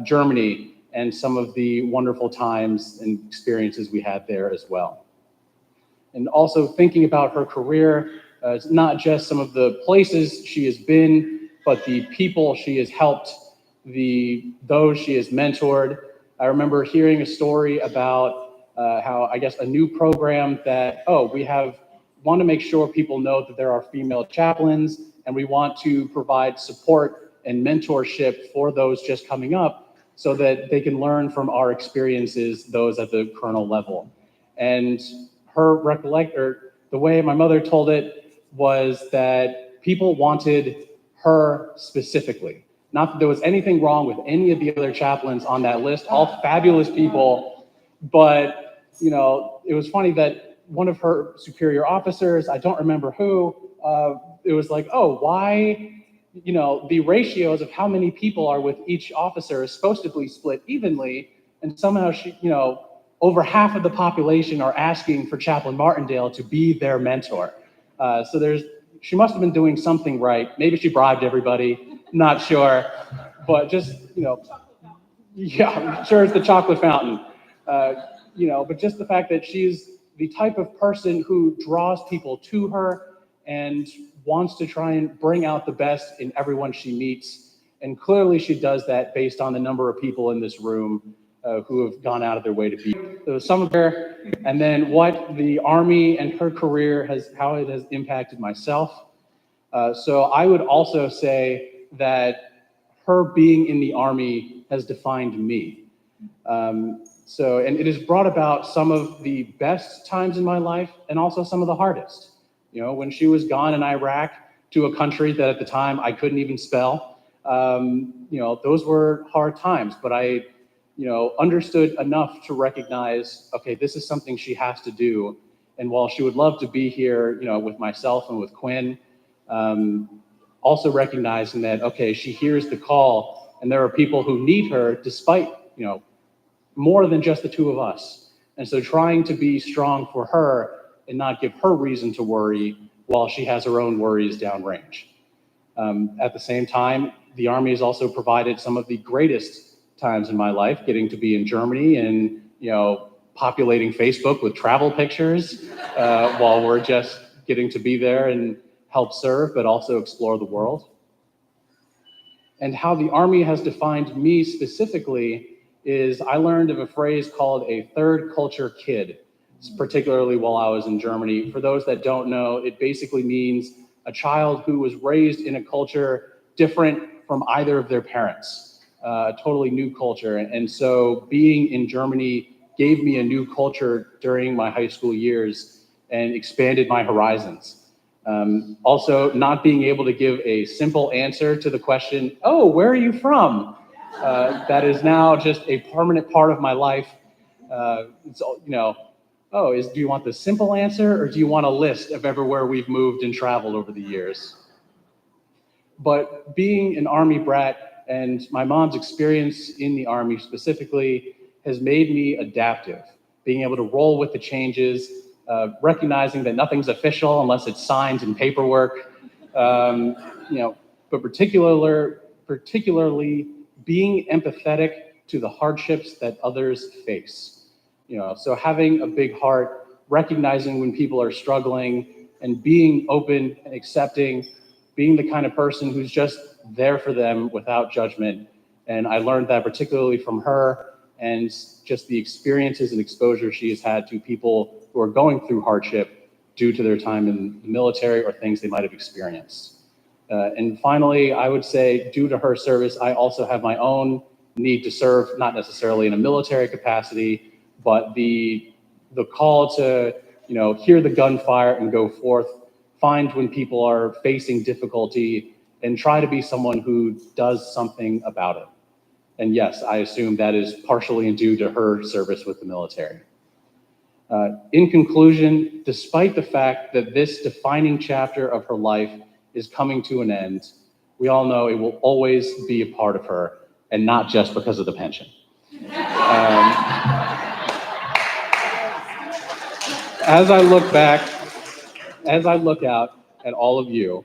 Germany and some of the wonderful times and experiences we had there as well. And also thinking about her career, it's not just some of the places she has been, but the people she has helped, those she has mentored. I remember hearing a story about how, I guess, a new program that, want to make sure people know that there are female chaplains, and we want to provide support and mentorship for those just coming up so that they can learn from our experiences, those at the colonel level. And the way my mother told it was that people wanted her specifically. Not that there was anything wrong with any of the other chaplains on that list, all fabulous people, but it was funny that one of her superior officers, I don't remember who, it was like, oh, why, the ratios of how many people are with each officer is supposed to be split evenly, and somehow over half of the population are asking for Chaplain Martindale to be their mentor. So she must have been doing something right. Maybe she bribed everybody, not sure, but just, yeah, I'm sure it's the chocolate fountain. But just the fact that she's the type of person who draws people to her and wants to try and bring out the best in everyone she meets. And clearly she does that based on the number of people in this room who have gone out of their way to be. So some of her, and then what the Army and her career how it has impacted myself. So I would also say that her being in the Army has defined me. And it has brought about some of the best times in my life and also some of the hardest. When she was gone in Iraq to a country that at the time I couldn't even spell, those were hard times, but I understood enough to recognize, okay, this is something she has to do. And while she would love to be here, with myself and with Quinn, also recognizing that, okay, she hears the call and there are people who need her despite, more than just the two of us. And so trying to be strong for her and not give her reason to worry while she has her own worries downrange. At the same time, the Army has also provided some of the greatest times in my life, getting to be in Germany and, populating Facebook with travel pictures while we're just getting to be there and help serve, but also explore the world. And how the Army has defined me specifically is I learned of a phrase called a third culture kid, particularly while I was in Germany. For those that don't know, it basically means a child who was raised in a culture different from either of their parents, a totally new culture. And so being in Germany gave me a new culture during my high school years and expanded my horizons. Also, not being able to give a simple answer to the question, oh, where are you from? That is now just a permanent part of my life. Do you want the simple answer or do you want a list of everywhere we've moved and traveled over the years? But being an Army brat and my mom's experience in the Army specifically has made me adaptive, being able to roll with the changes, recognizing that nothing's official unless it's signed in paperwork, but particularly being empathetic to the hardships that others face. So having a big heart, recognizing when people are struggling, and being open and accepting, being the kind of person who's just there for them without judgment. And I learned that particularly from her and just the experiences and exposure she has had to people who are going through hardship due to their time in the military or things they might have experienced. And finally, I would say due to her service, I also have my own need to serve, not necessarily in a military capacity, but the call to hear the gunfire and go forth, find when people are facing difficulty, and try to be someone who does something about it. And yes, I assume that is partially due to her service with the military. In conclusion, despite the fact that this defining chapter of her life is coming to an end, we all know it will always be a part of her, and not just because of the pension. As I look out at all of you,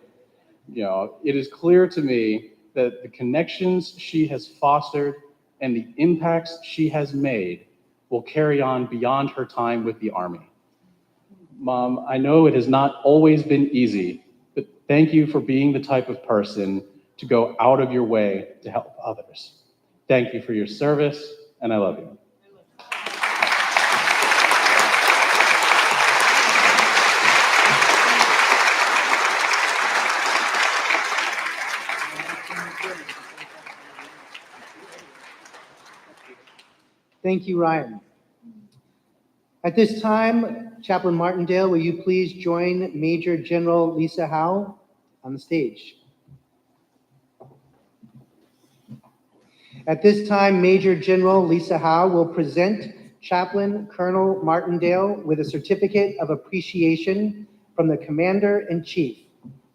it is clear to me that the connections she has fostered and the impacts she has made will carry on beyond her time with the Army. Mom, I know it has not always been easy, but thank you for being the type of person to go out of your way to help others. Thank you for your service, and I love you.
Thank you, Ryan. At this time, Chaplain Martindale, will you please join Major General Lisa Howe on the stage? At this time, Major General Lisa Howe will present Chaplain Colonel Martindale with a certificate of appreciation from the Commander-in-Chief,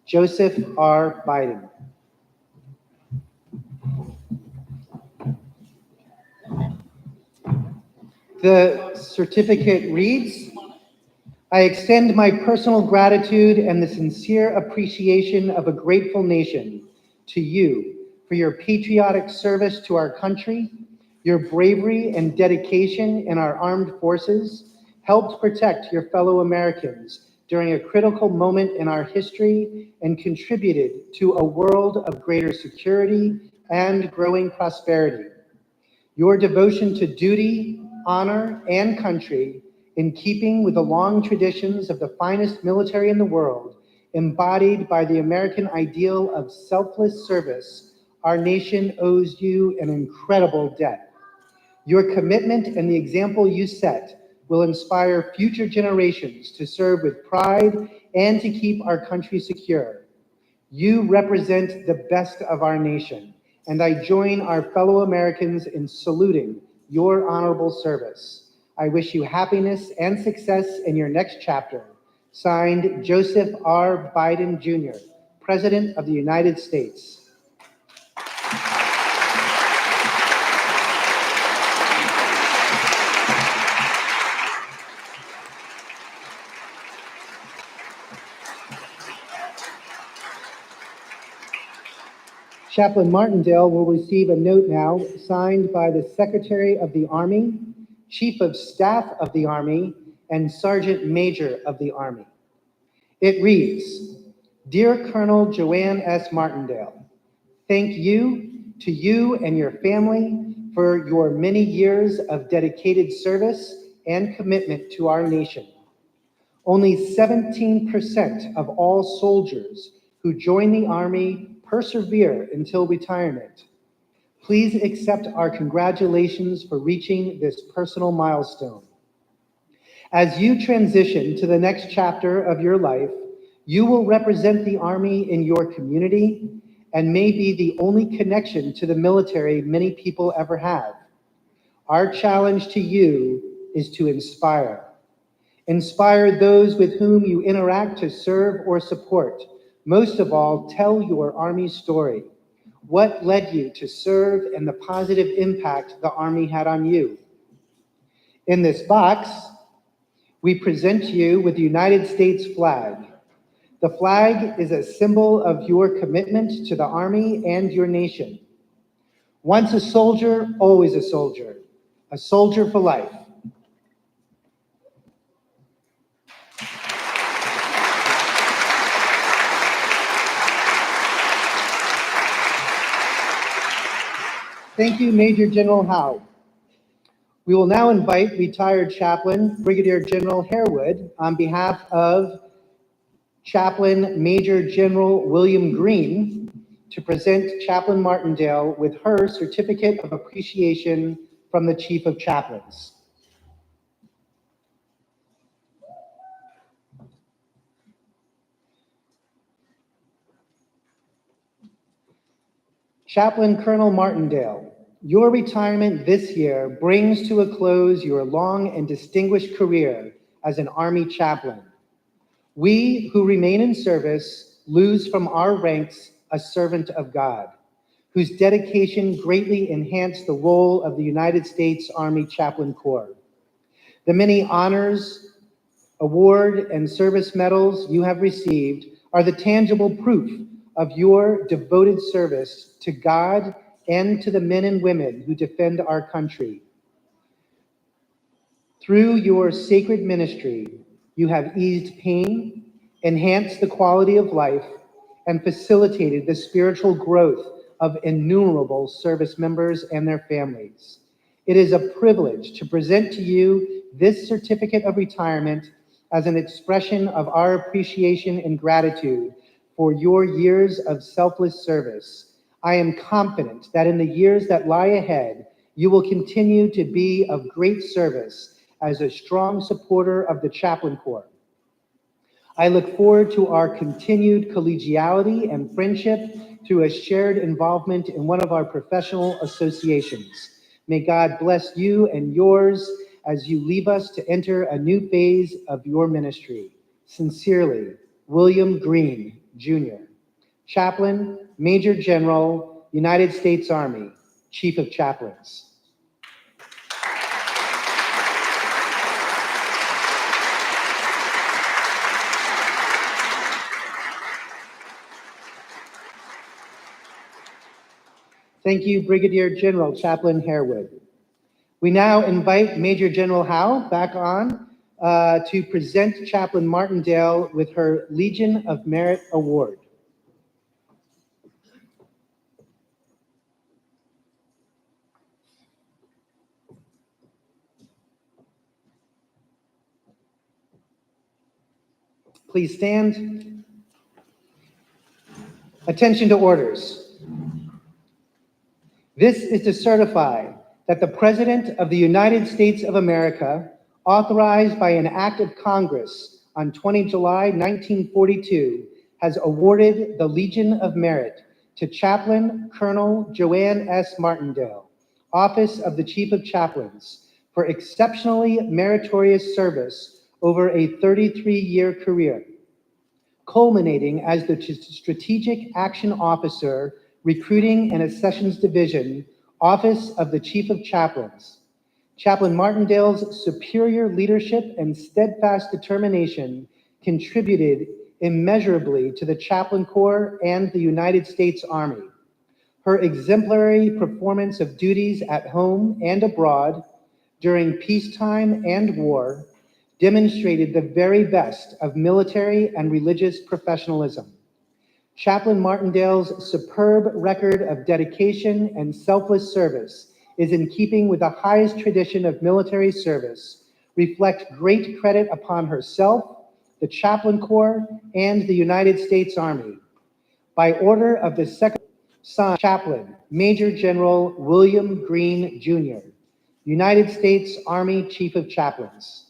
Joseph R. Biden. The certificate reads, I extend my personal gratitude and the sincere appreciation of a grateful nation to you for your patriotic service to our country. Your bravery and dedication in our armed forces helped protect your fellow Americans during a critical moment in our history and contributed to a world of greater security and growing prosperity. Your devotion to duty, honor, and country, in keeping with the long traditions of the finest military in the world, embodied by the American ideal of selfless service, our nation owes you an incredible debt. Your commitment and the example you set will inspire future generations to serve with pride and to keep our country secure. You represent the best of our nation, and I join our fellow Americans in saluting your honorable service. I wish you happiness and success in your next chapter. Signed, Joseph R. Biden, Jr., President of the United States. Chaplain Martindale will receive a note now signed by the Secretary of the Army, Chief of Staff of the Army, and Sergeant Major of the Army. It reads, Dear Colonel Joanne S. Martindale, thank you to you and your family for your many years of dedicated service and commitment to our nation. Only 17% of all soldiers who join the Army persevere until retirement. Please accept our congratulations for reaching this personal milestone. As you transition to the next chapter of your life, you will represent the Army in your community and may be the only connection to the military many people ever have. Our challenge to you is to inspire. Inspire those with whom you interact to serve or support. Most of all, tell your Army story. What led you to serve and the positive impact the Army had on you? In this box, we present you with the United States flag. The flag is a symbol of your commitment to the Army and your nation. Once a soldier, always a soldier for life. Thank you, Major General Howe. We will now invite retired Chaplain Brigadier General Harewood on behalf of Chaplain Major General William Green to present Chaplain Martindale with her Certificate of Appreciation from the Chief of Chaplains. Chaplain Colonel Martindale, your retirement this year brings to a close your long and distinguished career as an Army chaplain. We who remain in service lose from our ranks a servant of God, whose dedication greatly enhanced the role of the United States Army Chaplain Corps. The many honors, award, and service medals you have received are the tangible proof of your devoted service to God and to the men and women who defend our country. Through your sacred ministry, you have eased pain, enhanced the quality of life, and facilitated the spiritual growth of innumerable service members and their families. It is a privilege to present to you this certificate of retirement as an expression of our appreciation and gratitude for your years of selfless service. I am confident that in the years that lie ahead, you will continue to be of great service as a strong supporter of the Chaplain Corps. I look forward to our continued collegiality and friendship through a shared involvement in one of our professional associations. May God bless you and yours as you leave us to enter a new phase of your ministry. Sincerely, William Green, Jr., Chaplain, Major General, United States Army, Chief of Chaplains. Thank you, Brigadier General Chaplain Harewood. We now invite Major General Howe back on to present Chaplain Martindale with her Legion of Merit Award. Please stand. Attention to orders. This is to certify that the President of the United States of America, authorized by an act of Congress on 20 July 1942, has awarded the Legion of Merit to Chaplain Colonel Joanne S. Martindale, Office of the Chief of Chaplains, for exceptionally meritorious service over a 33-year career, culminating as the Strategic Action Officer, Recruiting and Accessions Division, Office of the Chief of Chaplains. Chaplain Martindale's superior leadership and steadfast determination contributed immeasurably to the Chaplain Corps and the United States Army. Her exemplary performance of duties at home and abroad during peacetime and war demonstrated the very best of military and religious professionalism. Chaplain Martindale's superb record of dedication and selfless service is in keeping with the highest tradition of military service, reflect great credit upon herself, the Chaplain Corps, and the United States Army. By order of the Second Chaplain, Major General William Green, Jr., United States Army Chief of Chaplains.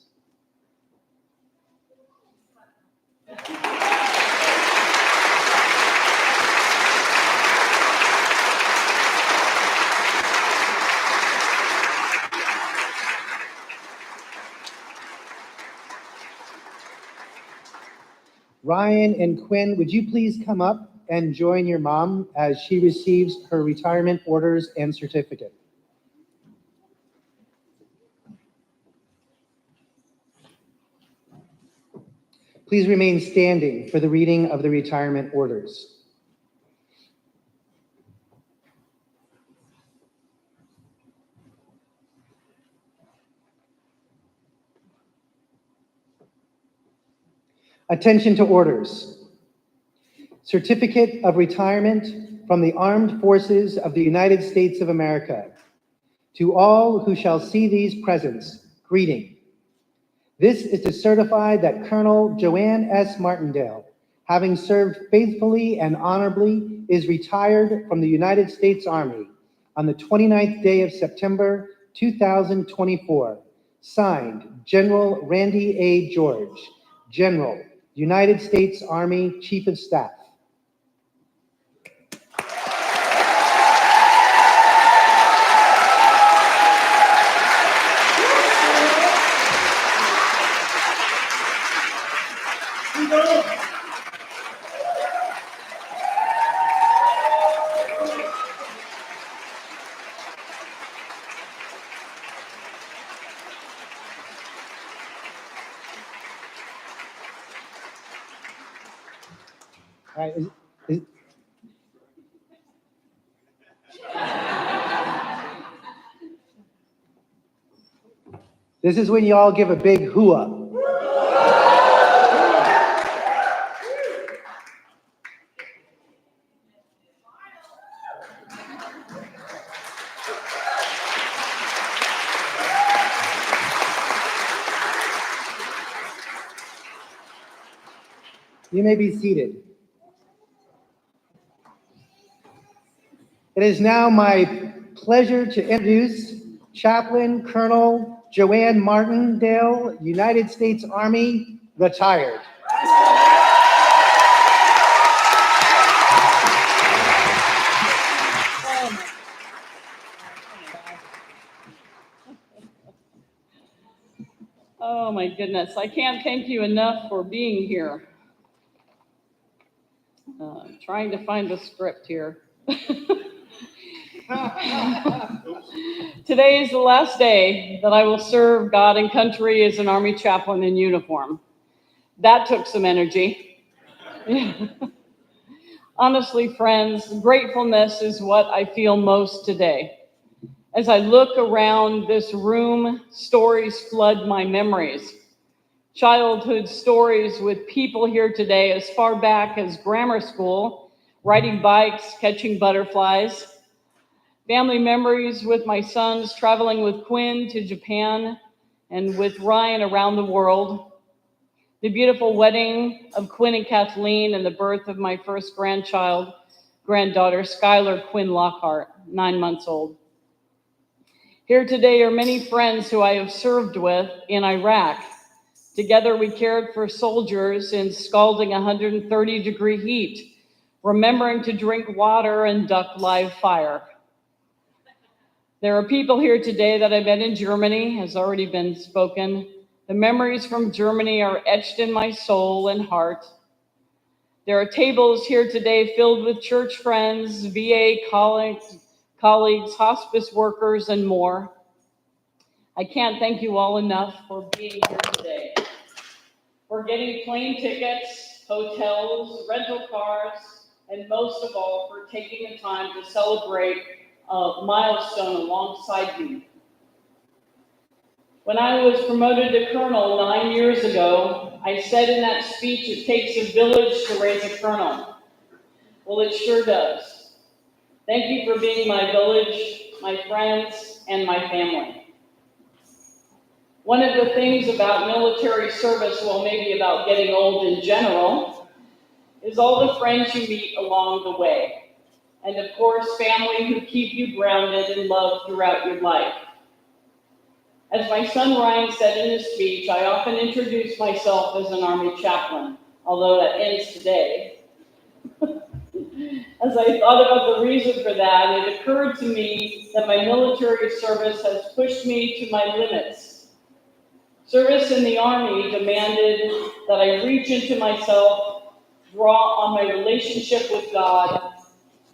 Ryan and Quinn, would you please come up and join your mom as she receives her retirement orders and certificate? Please remain standing for the reading of the retirement orders. Attention to orders. Certificate of Retirement from the Armed Forces of the United States of America. To all who shall see these presents, greeting. This is to certify that Colonel Joanne S. Martindale, having served faithfully and honorably, is retired from the United States Army on the 29th day of September, 2024. Signed, General Randy A. George, General, United States Army Chief of Staff. All right, this is when you all give a big hoo-up. You may be seated. It is now my pleasure to introduce Chaplain Colonel Joanne Martindale, United States Army, retired.
Oh my goodness, I can't thank you enough for being here. Trying to find the script here. Today is the last day that I will serve God and country as an Army chaplain in uniform. That took some energy. Honestly, friends, gratefulness is what I feel most today. As I look around this room, stories flood my memories. Childhood stories with people here today as far back as grammar school, riding bikes, catching butterflies. Family memories with my sons traveling with Quinn to Japan and with Ryan around the world. The beautiful wedding of Quinn and Kathleen and the birth of my first granddaughter, Skylar Quinn Lockhart, 9 months old. Here today are many friends who I have served with in Iraq. Together we cared for soldiers in scalding 130-degree heat, remembering to drink water and duck live fire. There are people here today that I met in Germany, has already been spoken. The memories from Germany are etched in my soul and heart. There are tables here today filled with church friends, VA colleagues, hospice workers, and more. I can't thank you all enough for being here today, for getting plane tickets, hotels, rental cars, and most of all, for taking the time to celebrate a milestone alongside me. When I was promoted to colonel 9 years ago, I said in that speech, it takes a village to raise a colonel. Well, it sure does. Thank you for being my village, my friends, and my family. One of the things about military service, well, maybe about getting old in general, is all the friends you meet along the way. And of course, family who keep you grounded and loved throughout your life. As my son Ryan said in his speech, I often introduce myself as an Army chaplain, although that ends today. As I thought about the reason for that, it occurred to me that my military service has pushed me to my limits. Service in the Army demanded that I reach into myself, draw on my relationship with God,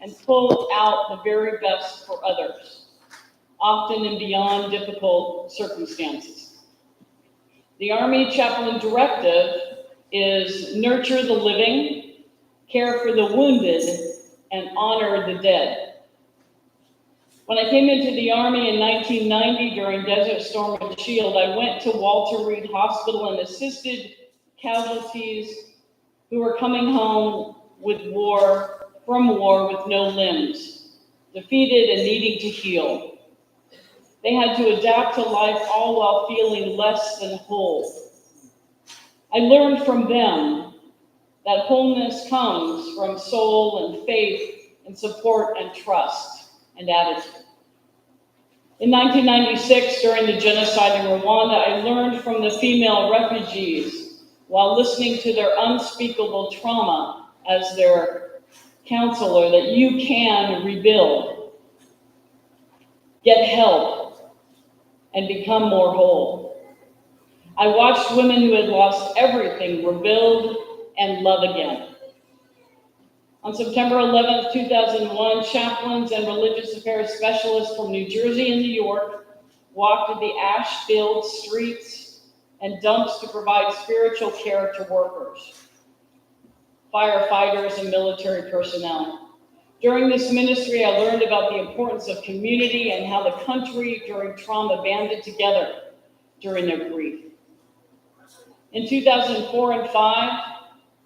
and pull out the very best for others, often and beyond difficult circumstances. The Army Chaplain Directive is nurture the living, care for the wounded, and honor the dead. When I came into the Army in 1990 during Desert Storm and Shield, I went to Walter Reed Hospital and assisted casualties who were coming home from war with no limbs, defeated and needing to heal. They had to adapt to life all while feeling less than whole. I learned from them that wholeness comes from soul and faith and support and trust and attitude. In 1996, during the genocide in Rwanda, I learned from the female refugees while listening to their unspeakable trauma as their counselor that you can rebuild, get help, and become more whole. I watched women who had lost everything rebuild and love again. On September 11th, 2001, chaplains and religious affairs specialists from New Jersey and New York walked the ash-filled streets and dumps to provide spiritual care to workers, firefighters, and military personnel. During this ministry, I learned about the importance of community and how the country during trauma banded together during their grief. In 2004 and 2005,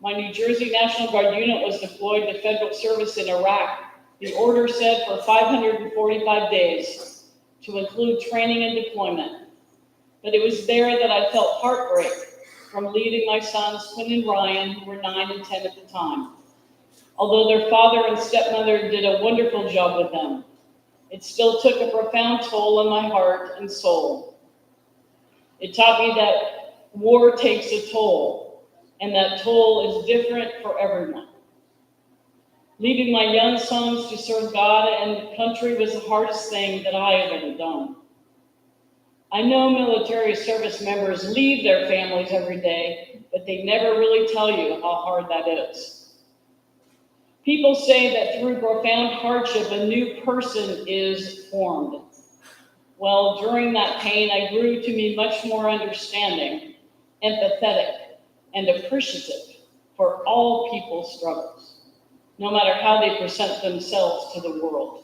my New Jersey National Guard unit was deployed to federal service in Iraq. The order said for 545 days to include training and deployment. But it was there that I felt heartbreak from leaving my sons, Quinn and Ryan, who were 9 and 10 at the time. Although their father and stepmother did a wonderful job with them, it still took a profound toll on my heart and soul. It taught me that war takes a toll, and that toll is different for everyone. Leaving my young sons to serve God and country was the hardest thing that I have ever done. I know military service members leave their families every day, but they never really tell you how hard that is. People say that through profound hardship, a new person is formed. Well, during that pain, I grew to be much more understanding, empathetic, and appreciative for all people's struggles, no matter how they present themselves to the world.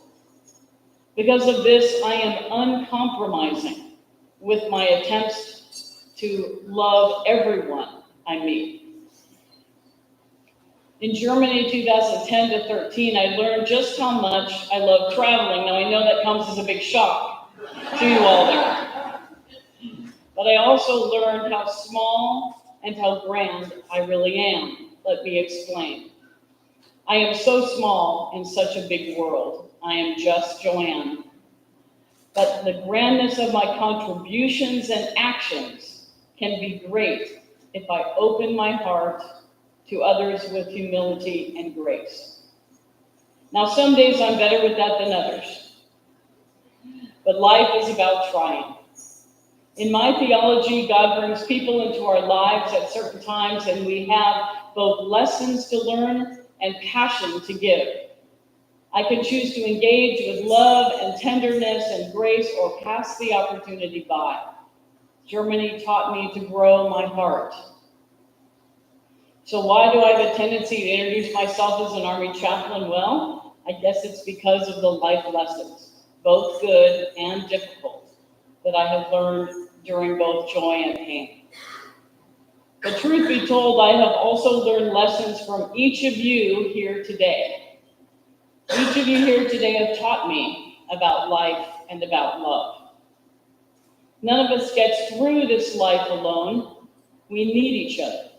Because of this, I am uncompromising with my attempts to love everyone I meet. In Germany, 2010 to 13, I learned just how much I love traveling. Now, I know that comes as a big shock to you all there. But I also learned how small and how grand I really am. Let me explain. I am so small in such a big world. I am just Joanne. But the grandness of my contributions and actions can be great if I open my heart to others with humility and grace. Now, some days I'm better with that than others, but life is about trying. In my theology, God brings people into our lives at certain times, and we have both lessons to learn and passion to give. I can choose to engage with love and tenderness and grace or pass the opportunity by. Germany taught me to grow my heart. So why do I have a tendency to introduce myself as an Army chaplain? Well, I guess it's because of the life lessons, both good and difficult, that I have learned during both joy and pain. But truth be told, I have also learned lessons from each of you here today. Each of you here today have taught me about life and about love. None of us gets through this life alone. We need each other.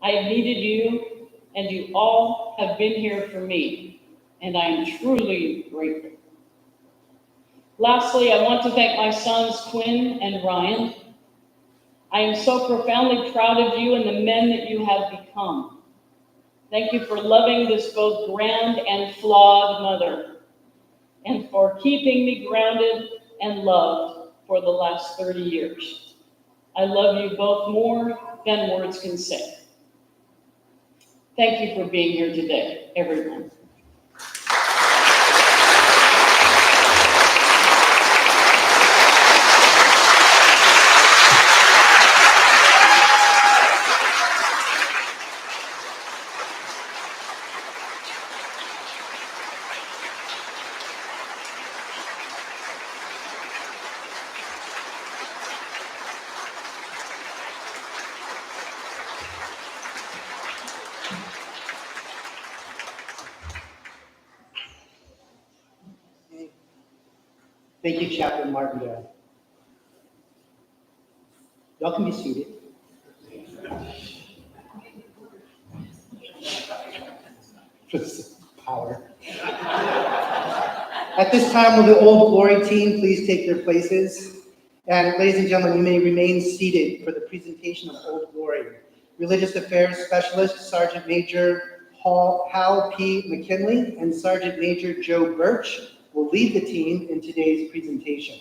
I have needed you, and you all have been here for me, and I am truly grateful. Lastly, I want to thank my sons, Quinn and Ryan. I am so profoundly proud of you and the men that you have become. Thank you for loving this both grand and flawed mother, and for keeping me grounded and loved for the last 30 years. I love you both more than words can say. Thank you for being here today, everyone.
Thank you, Chaplain Martindale. Y'all can be seated. Power. At this time, will the Old Glory team please take their places? And ladies and gentlemen, you may remain seated for the presentation of Old Glory. Religious Affairs Specialist Sergeant Major Hal P. McKinley and Sergeant Major Joe Birch will lead the team in today's presentation.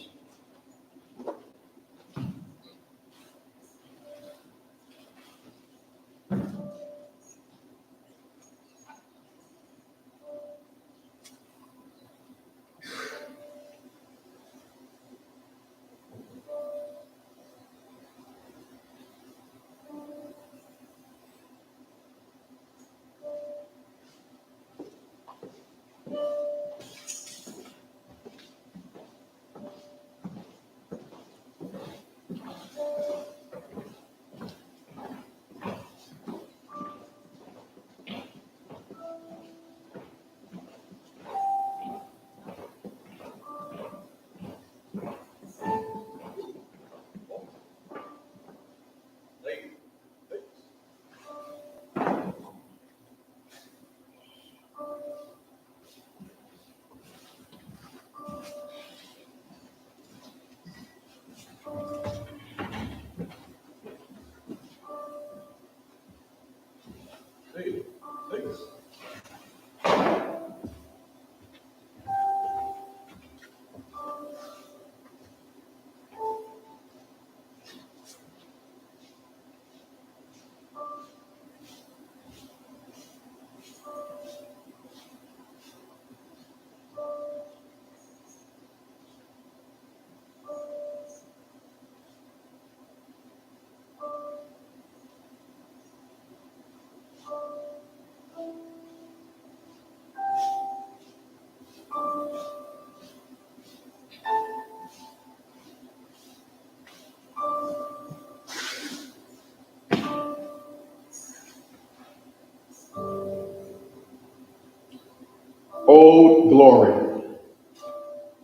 Old Glory.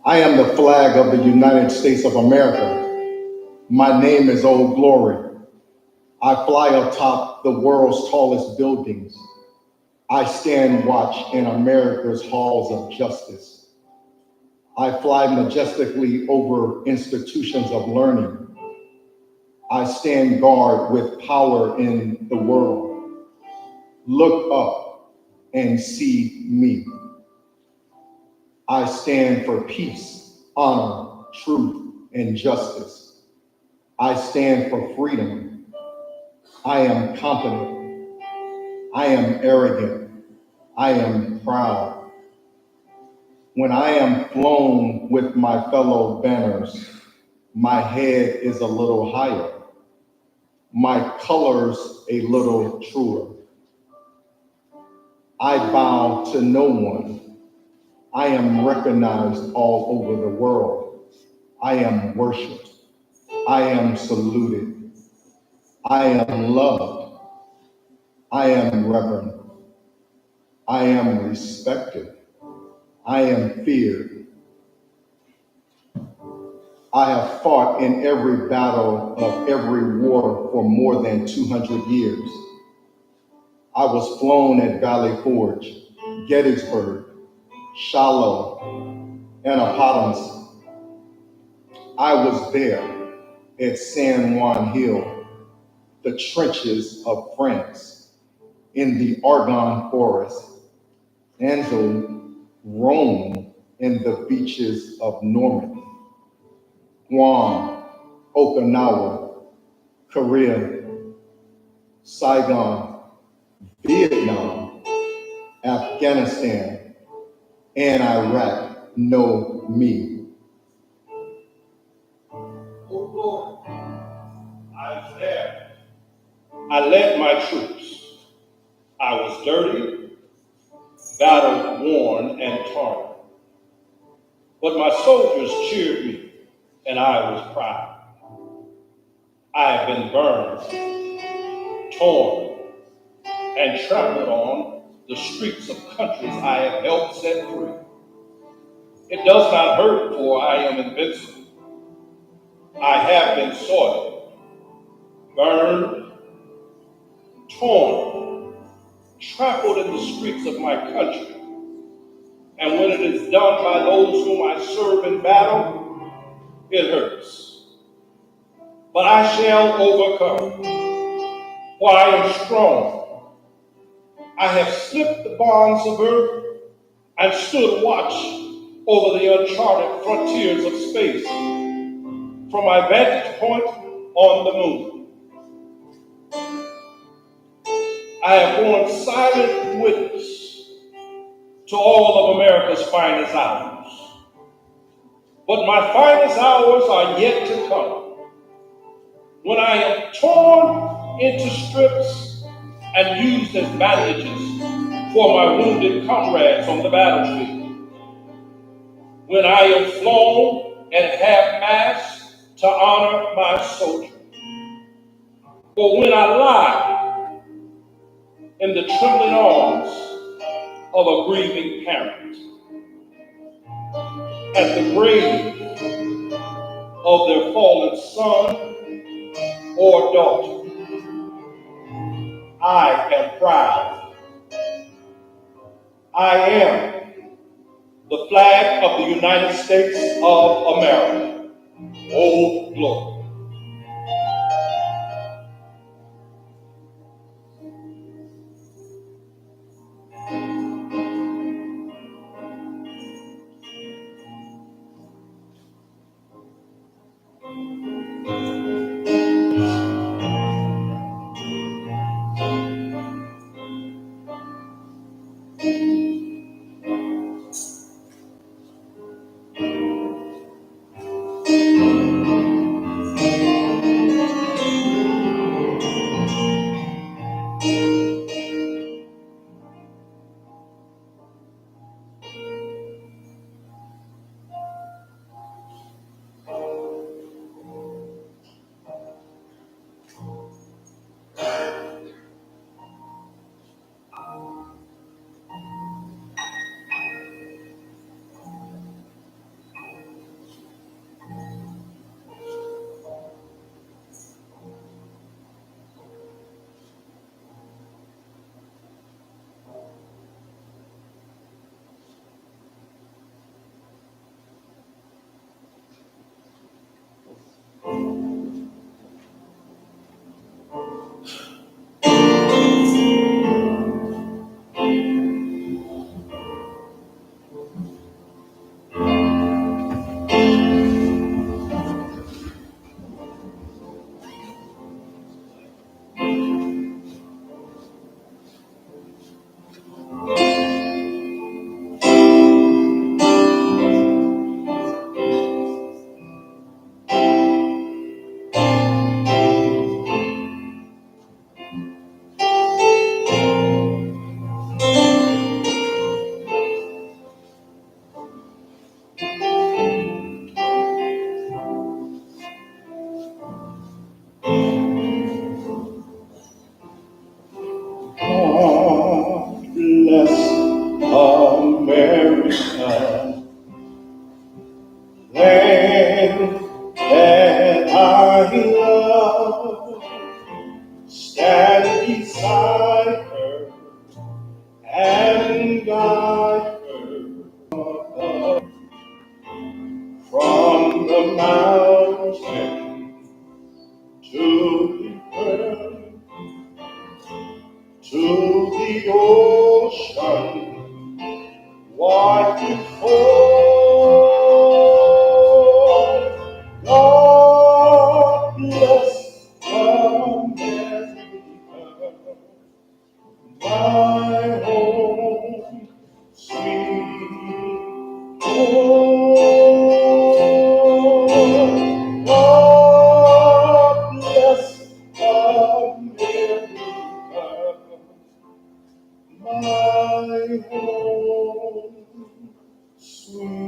I am the flag of the United States of America. My name is Old Glory. I fly atop the world's tallest buildings. I stand watch in America's halls of justice. I fly majestically over institutions of learning. I stand guard with power in the world. Look up. and see me. I stand for peace, honor, truth, and justice. I stand for freedom. I am confident. I am arrogant. I am proud. When I am flown with my fellow banners, my head is a little higher, my colors a little truer. I bow to no one. I am recognized all over the world. I am worshiped. I am saluted. I am loved. I am reverenced. I am respected. I am feared. I have fought in every battle of every war for more than 200 years. I was flown at Valley Forge, Gettysburg, Shiloh, Annapolis. I was there at San Juan Hill, the trenches of France, in the Argonne Forest, Anzo, Rome, and the beaches of Normandy, Guam, Okinawa, Korea, Saigon, Vietnam, Afghanistan, and Iraq know me.
Oh Lord, I was there. I led my troops. I was dirty, battle worn, and torn. But my soldiers cheered me, and I was proud. I have been burned, torn, and trampled on the streets of countries I have helped set free. It does not hurt, for I am invincible. I have been soiled, burned, torn, trampled in the streets of my country. And when it is done by those whom I serve in battle, it hurts. But I shall overcome, for I am strong. I have slipped the bonds of earth and stood watch over the uncharted frontiers of space from my vantage point on the moon. I have borne silent witness to all of America's finest hours. But my finest hours are yet to come, when I am torn into strips and used as bandages for my wounded comrades on the battlefield. When I am flown at half-mast to honor my soldier. Or when I lie in the trembling arms of a grieving parent at the grave of their fallen son or daughter. I am proud. I am the flag of the United States of America. Oh, glory. love stand beside her and guide her from the mountain to the earth, to the ocean wide before. God bless America, my home, sweet home. God bless America, my home, sweet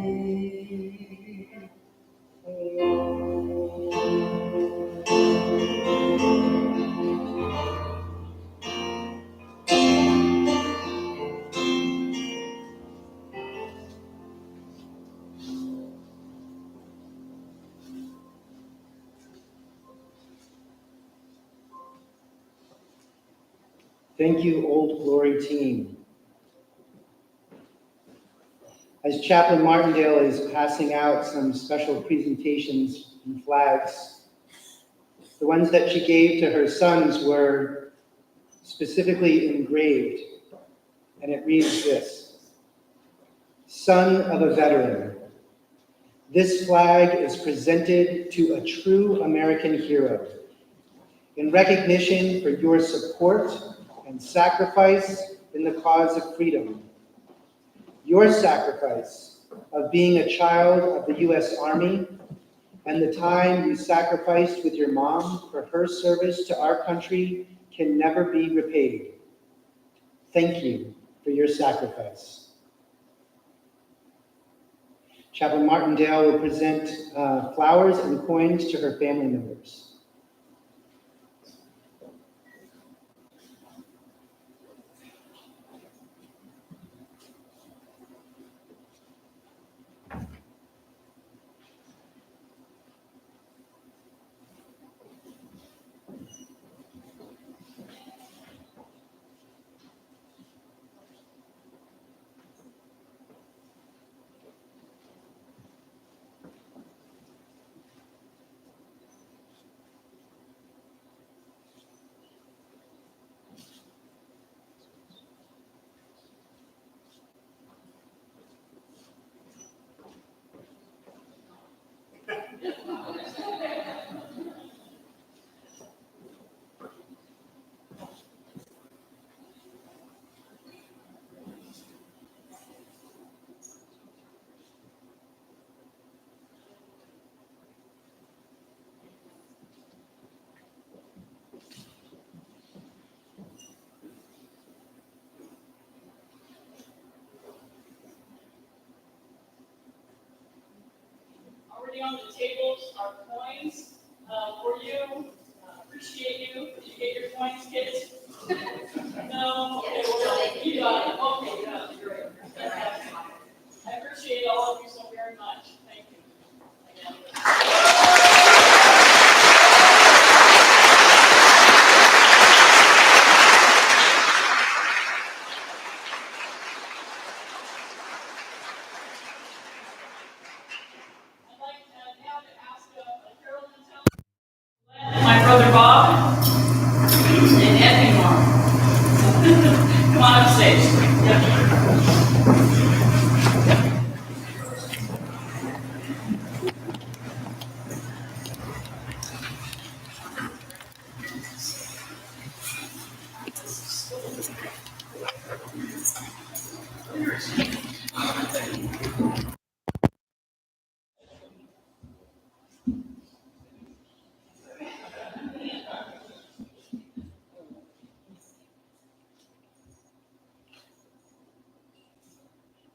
Thank you, Old Glory team. As Chaplain Martindale is passing out some special presentations and flags, the ones that she gave to her sons were specifically engraved, and it reads this: Son of a veteran, this flag is presented to a true American hero in recognition for your support and sacrifice in the cause of freedom. Your sacrifice of being a child of the U.S. Army and the time you sacrificed with your mom for her service to our country can never be repaid. Thank you for your sacrifice. Chaplain Martindale will present flowers and coins to her family members.
Already on the tables are coins for you. Appreciate you. Did you get your coins, kids? No? Okay, well, you got it. Okay, that's great. I appreciate all of you so very much. Thank you. Again. I'd like now to ask Carolyn and my brother Bob and Effie Mark. Come on up stage. Yeah.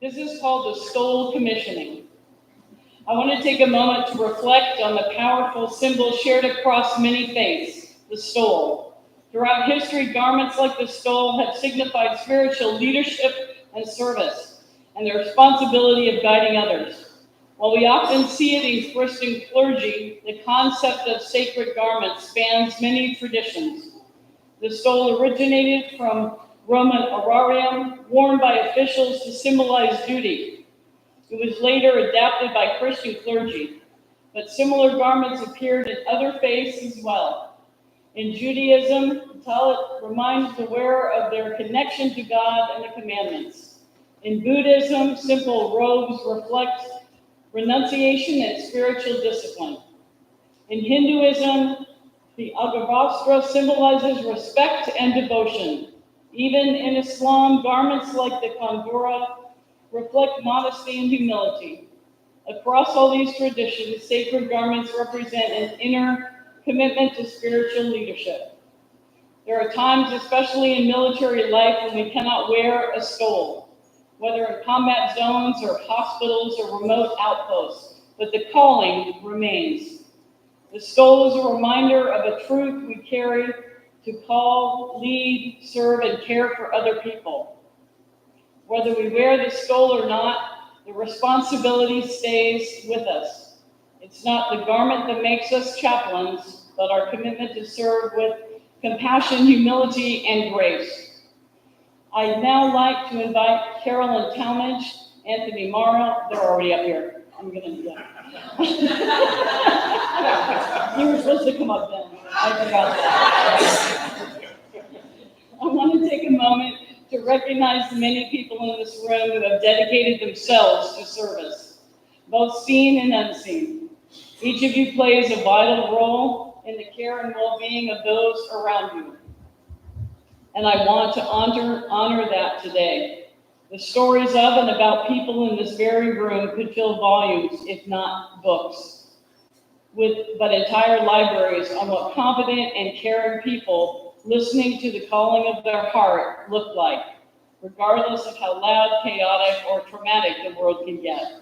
This is called the stole commissioning. I want to take a moment to reflect on the powerful symbol shared across many faiths, the stole. Throughout history, garments like the stole have signified spiritual leadership and service, and the responsibility of guiding others. While we often see it in Christian clergy, the concept of sacred garments spans many traditions. The stole originated from Roman horarium, worn by officials to symbolize duty. It was later adapted by Christian clergy, but similar garments appeared in other faiths as well. In Judaism, the tallit reminds the wearer of their connection to God and the commandments. In Buddhism, simple robes reflect renunciation and spiritual discipline. In Hinduism, the Agavastra symbolizes respect and devotion. Even in Islam, garments like the kandura reflect modesty and humility. Across all these traditions, sacred garments represent an inner commitment to spiritual leadership. There are times, especially in military life, when we cannot wear a stole, whether in combat zones or hospitals or remote outposts, but the calling remains. The stole is a reminder of a truth we carry to call, lead, serve, and care for other people. Whether we wear the stole or not, the responsibility stays with us. It's not the garment that makes us chaplains, but our commitment to serve with compassion, humility, and grace. I'd now like to invite Carolyn Talmadge, Anthony Morrow. They're already up here. I'm going to do that. You were supposed to come up then. I forgot that. I want to take a moment to recognize the many people in this room who have dedicated themselves to service, both seen and unseen. Each of you plays a vital role in the care and well-being of those around you. And I want to honor that today. The stories of and about people in this very room could fill volumes, if not books, but entire libraries on what competent and caring people listening to the calling of their heart look like, regardless of how loud, chaotic, or traumatic the world can get.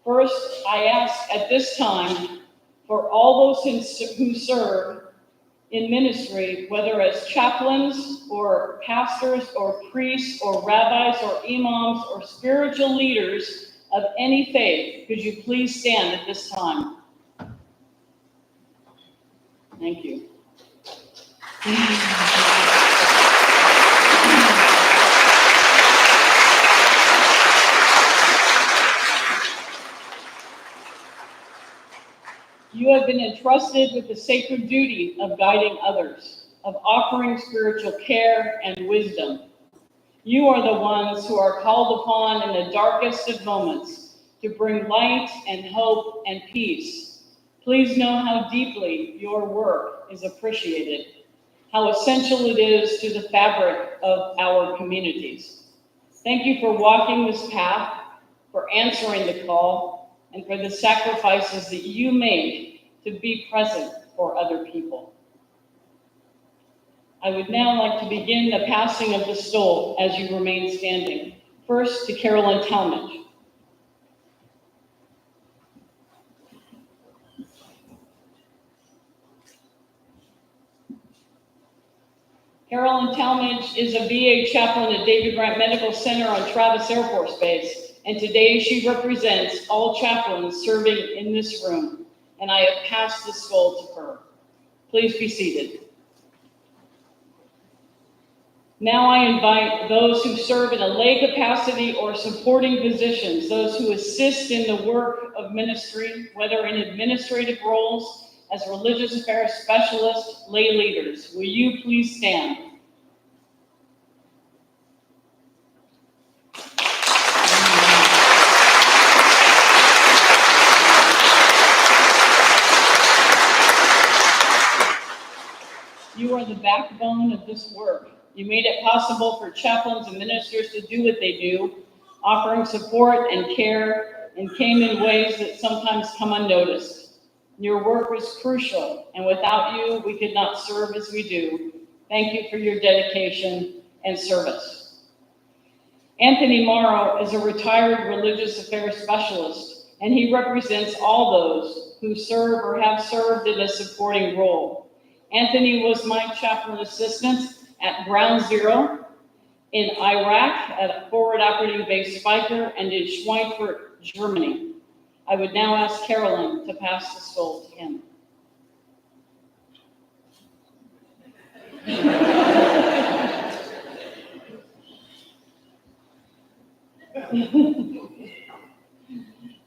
First, I ask at this time for all those who serve in ministry, whether as chaplains or pastors or priests or rabbis or imams or spiritual leaders of any faith, could you please stand at this time? Thank you. You have been entrusted with the sacred duty of guiding others, of offering spiritual care and wisdom. You are the ones who are called upon in the darkest of moments to bring light and hope and peace. Please know how deeply your work is appreciated, how essential it is to the fabric of our communities. Thank you for walking this path, for answering the call, and for the sacrifices that you make to be present for other people. I would now like to begin the passing of the stole as you remain standing. First to Carolyn Talmadge. Carolyn Talmadge is a VA chaplain at David Grant Medical Center on Travis Air Force Base, and today she represents all chaplains serving in this room, and I have passed the stole to her. Please be seated. Now I invite those who serve in a lay capacity or supporting positions, those who assist in the work of ministry, whether in administrative roles, as religious affairs specialists, lay leaders. Will you please stand? You are the backbone of this work. You made it possible for chaplains and ministers to do what they do, offering support and care, and came in ways that sometimes come unnoticed. Your work was crucial, and without you, we could not serve as we do. Thank you for your dedication and service. Anthony Morrow is a retired religious affairs specialist, and he represents all those who serve or have served in a supporting role. Anthony was my chaplain assistant at Ground Zero, in Iraq at Forward Operating Base Speicher, and in Schweinfurt, Germany. I would now ask Carolyn to pass the stole to him.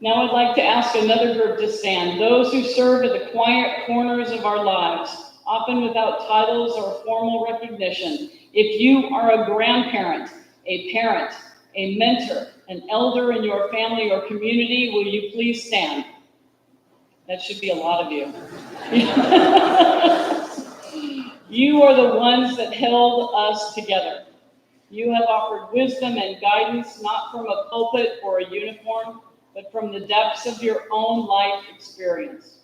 Now I'd like to ask another group to stand. Those who serve at the quiet corners of our lives, often without titles or formal recognition. If you are a grandparent, a parent, a mentor, an elder in your family or community, will you please stand? That should be a lot of you. You are the ones that held us together. You have offered wisdom and guidance, not from a pulpit or a uniform, but from the depths of your own life experience.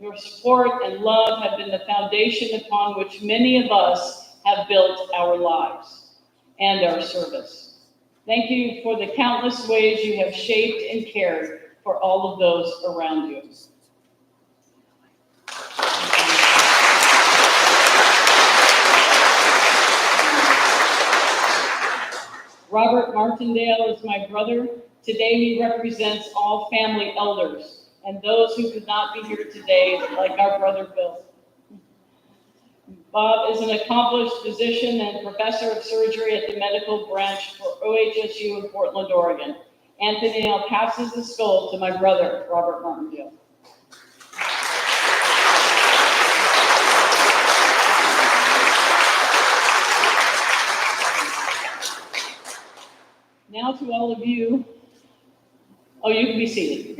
Your support and love have been the foundation upon which many of us have built our lives and our service. Thank you for the countless ways you have shaped and cared for all of those around you. Robert Martindale is my brother. Today he represents all family elders and those who could not be here today, like our brother Bill. Bob is an accomplished physician and professor of surgery at the medical branch for OHSU in Portland, Oregon. Anthony now passes the stole to my brother, Robert Martindale. Now to all of you, oh, you can be seated.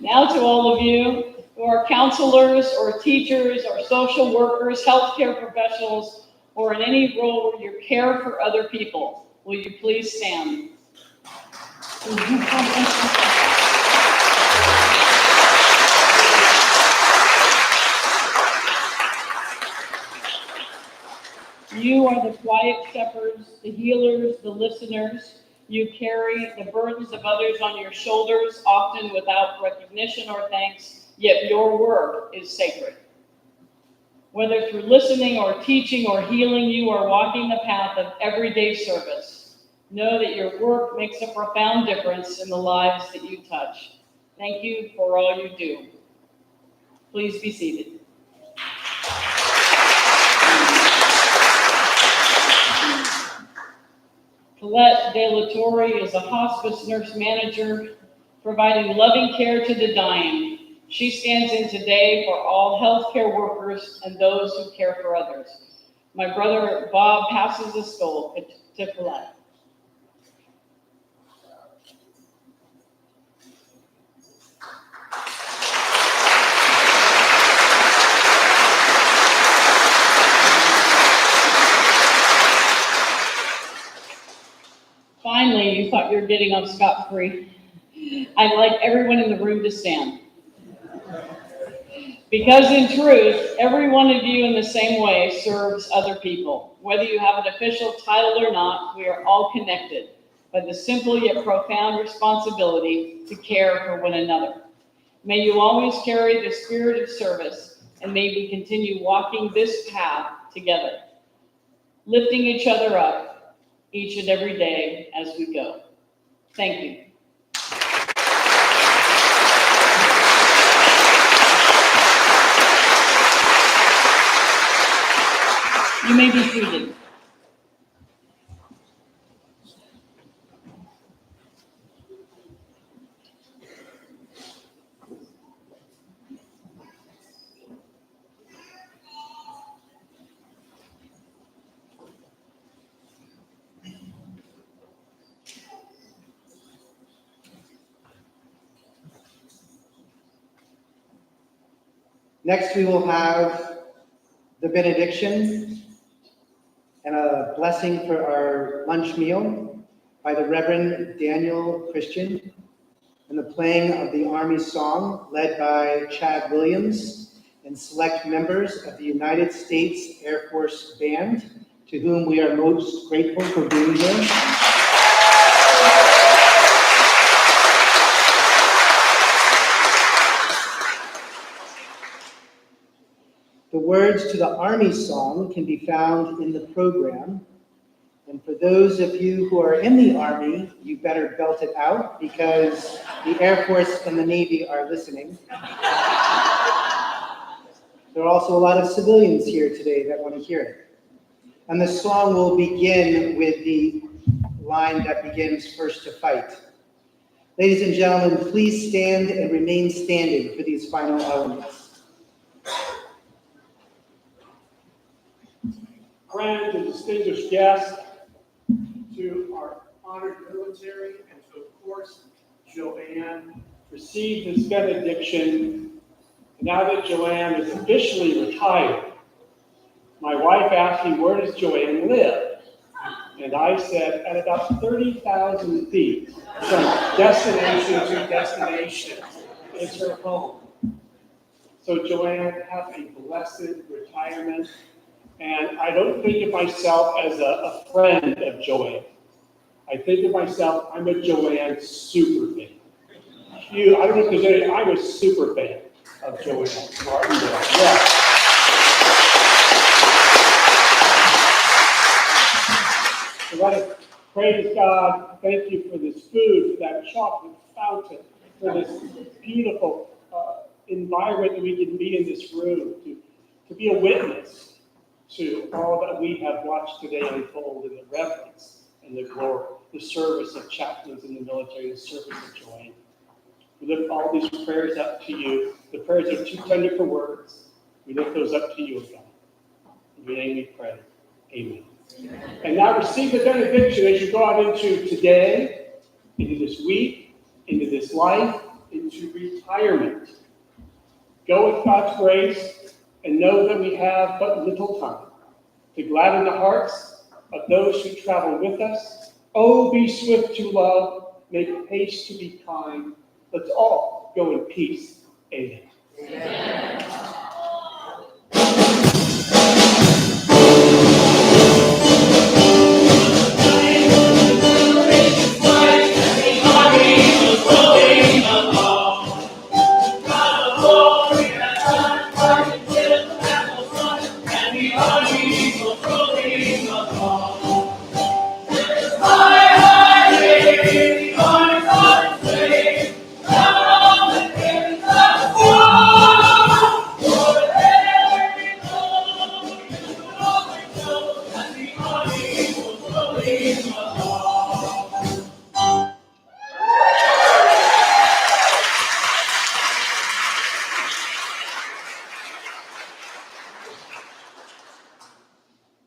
Now to all of you who are counselors or teachers or social workers, healthcare professionals, or in any role where you care for other people, will you please stand? You are the quiet shepherds, the healers, the listeners. You carry the burdens of others on your shoulders, often without recognition or thanks, yet your work is sacred. Whether through listening or teaching or healing, you are walking the path of everyday service. Know that your work makes a profound difference in the lives that you touch. Thank you for all you do. Please be seated. Colette De La Torre is a hospice nurse manager providing loving care to the dying. She stands in today for all healthcare workers and those who care for others. My brother Bob passes the stole to Colette. Finally, you thought you were getting off scot-free. I'd like everyone in the room to stand. Because in truth, every one of you in the same way serves other people. Whether you have an official title or not, we are all connected by the simple yet profound responsibility to care for one another. May you always carry the spirit of service, and may we continue walking this path together, lifting each other up each and every day as we go. Thank you. You may be seated.
Next, we will have the benediction and a blessing for our lunch meal by the Reverend Daniel Christian, and the playing of the Army Song led by Chad Williams and select members of the United States Air Force Band, to whom we are most grateful for being here. The words to the Army Song can be found in the program, And for those of you who are in the Army, you better belt it out because the Air Force and the Navy are listening. There are also a lot of civilians here today that want to hear it. And the song will begin with the line that begins "First to Fight." Ladies and gentlemen, please stand and remain standing for these final elements.
Friends and distinguished guests, to our honored military, and to, of course, Joanne, receive this benediction. Now that Joanne is officially retired, my wife asked me, where does Joanne live? And I said, at about 30,000 feet from destination to destination is her home. So Joanne, have a blessed retirement. And I don't think of myself as a friend of Joanne. I think of myself, I'm a Joanne super fan. I don't know if there's any, I'm a super fan of Joanne Martindale. Yeah. So let us praise God. Thank you for this food, for that chocolate fountain, for this beautiful environment that we can be in this room, to be a witness to all that we have watched today unfold in the reverence and the glory, the service of chaplains in the military, the service of Joanne. We lift all these prayers up to you. The prayers are too tender for words. We lift those up to you, God. In your name we pray. Amen. And now receive the benediction as you go out into today, into this week, into this life, into retirement. Go with God's grace and know that we have but little time to gladden the hearts of those who travel with us. Oh, be swift to love, make haste to be kind. Let's all go in peace. Amen. Amen.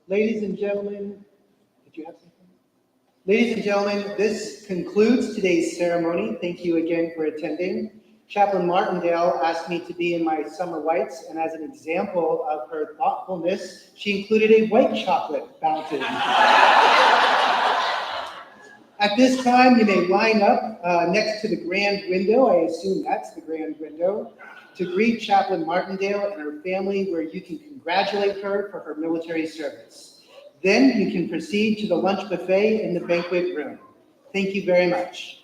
Ladies and gentlemen, did you have something? Ladies and gentlemen, this concludes today's ceremony. Thank you again for attending. Chaplain Martindale asked me to be in my summer whites, and as an example of her thoughtfulness, she included a white chocolate fountain. At this time, you may line up next to the grand window, I assume that's the grand window, to greet Chaplain Martindale and her family, where you can congratulate her for her military service. Then you can proceed to the lunch buffet in the banquet room. Thank you very much.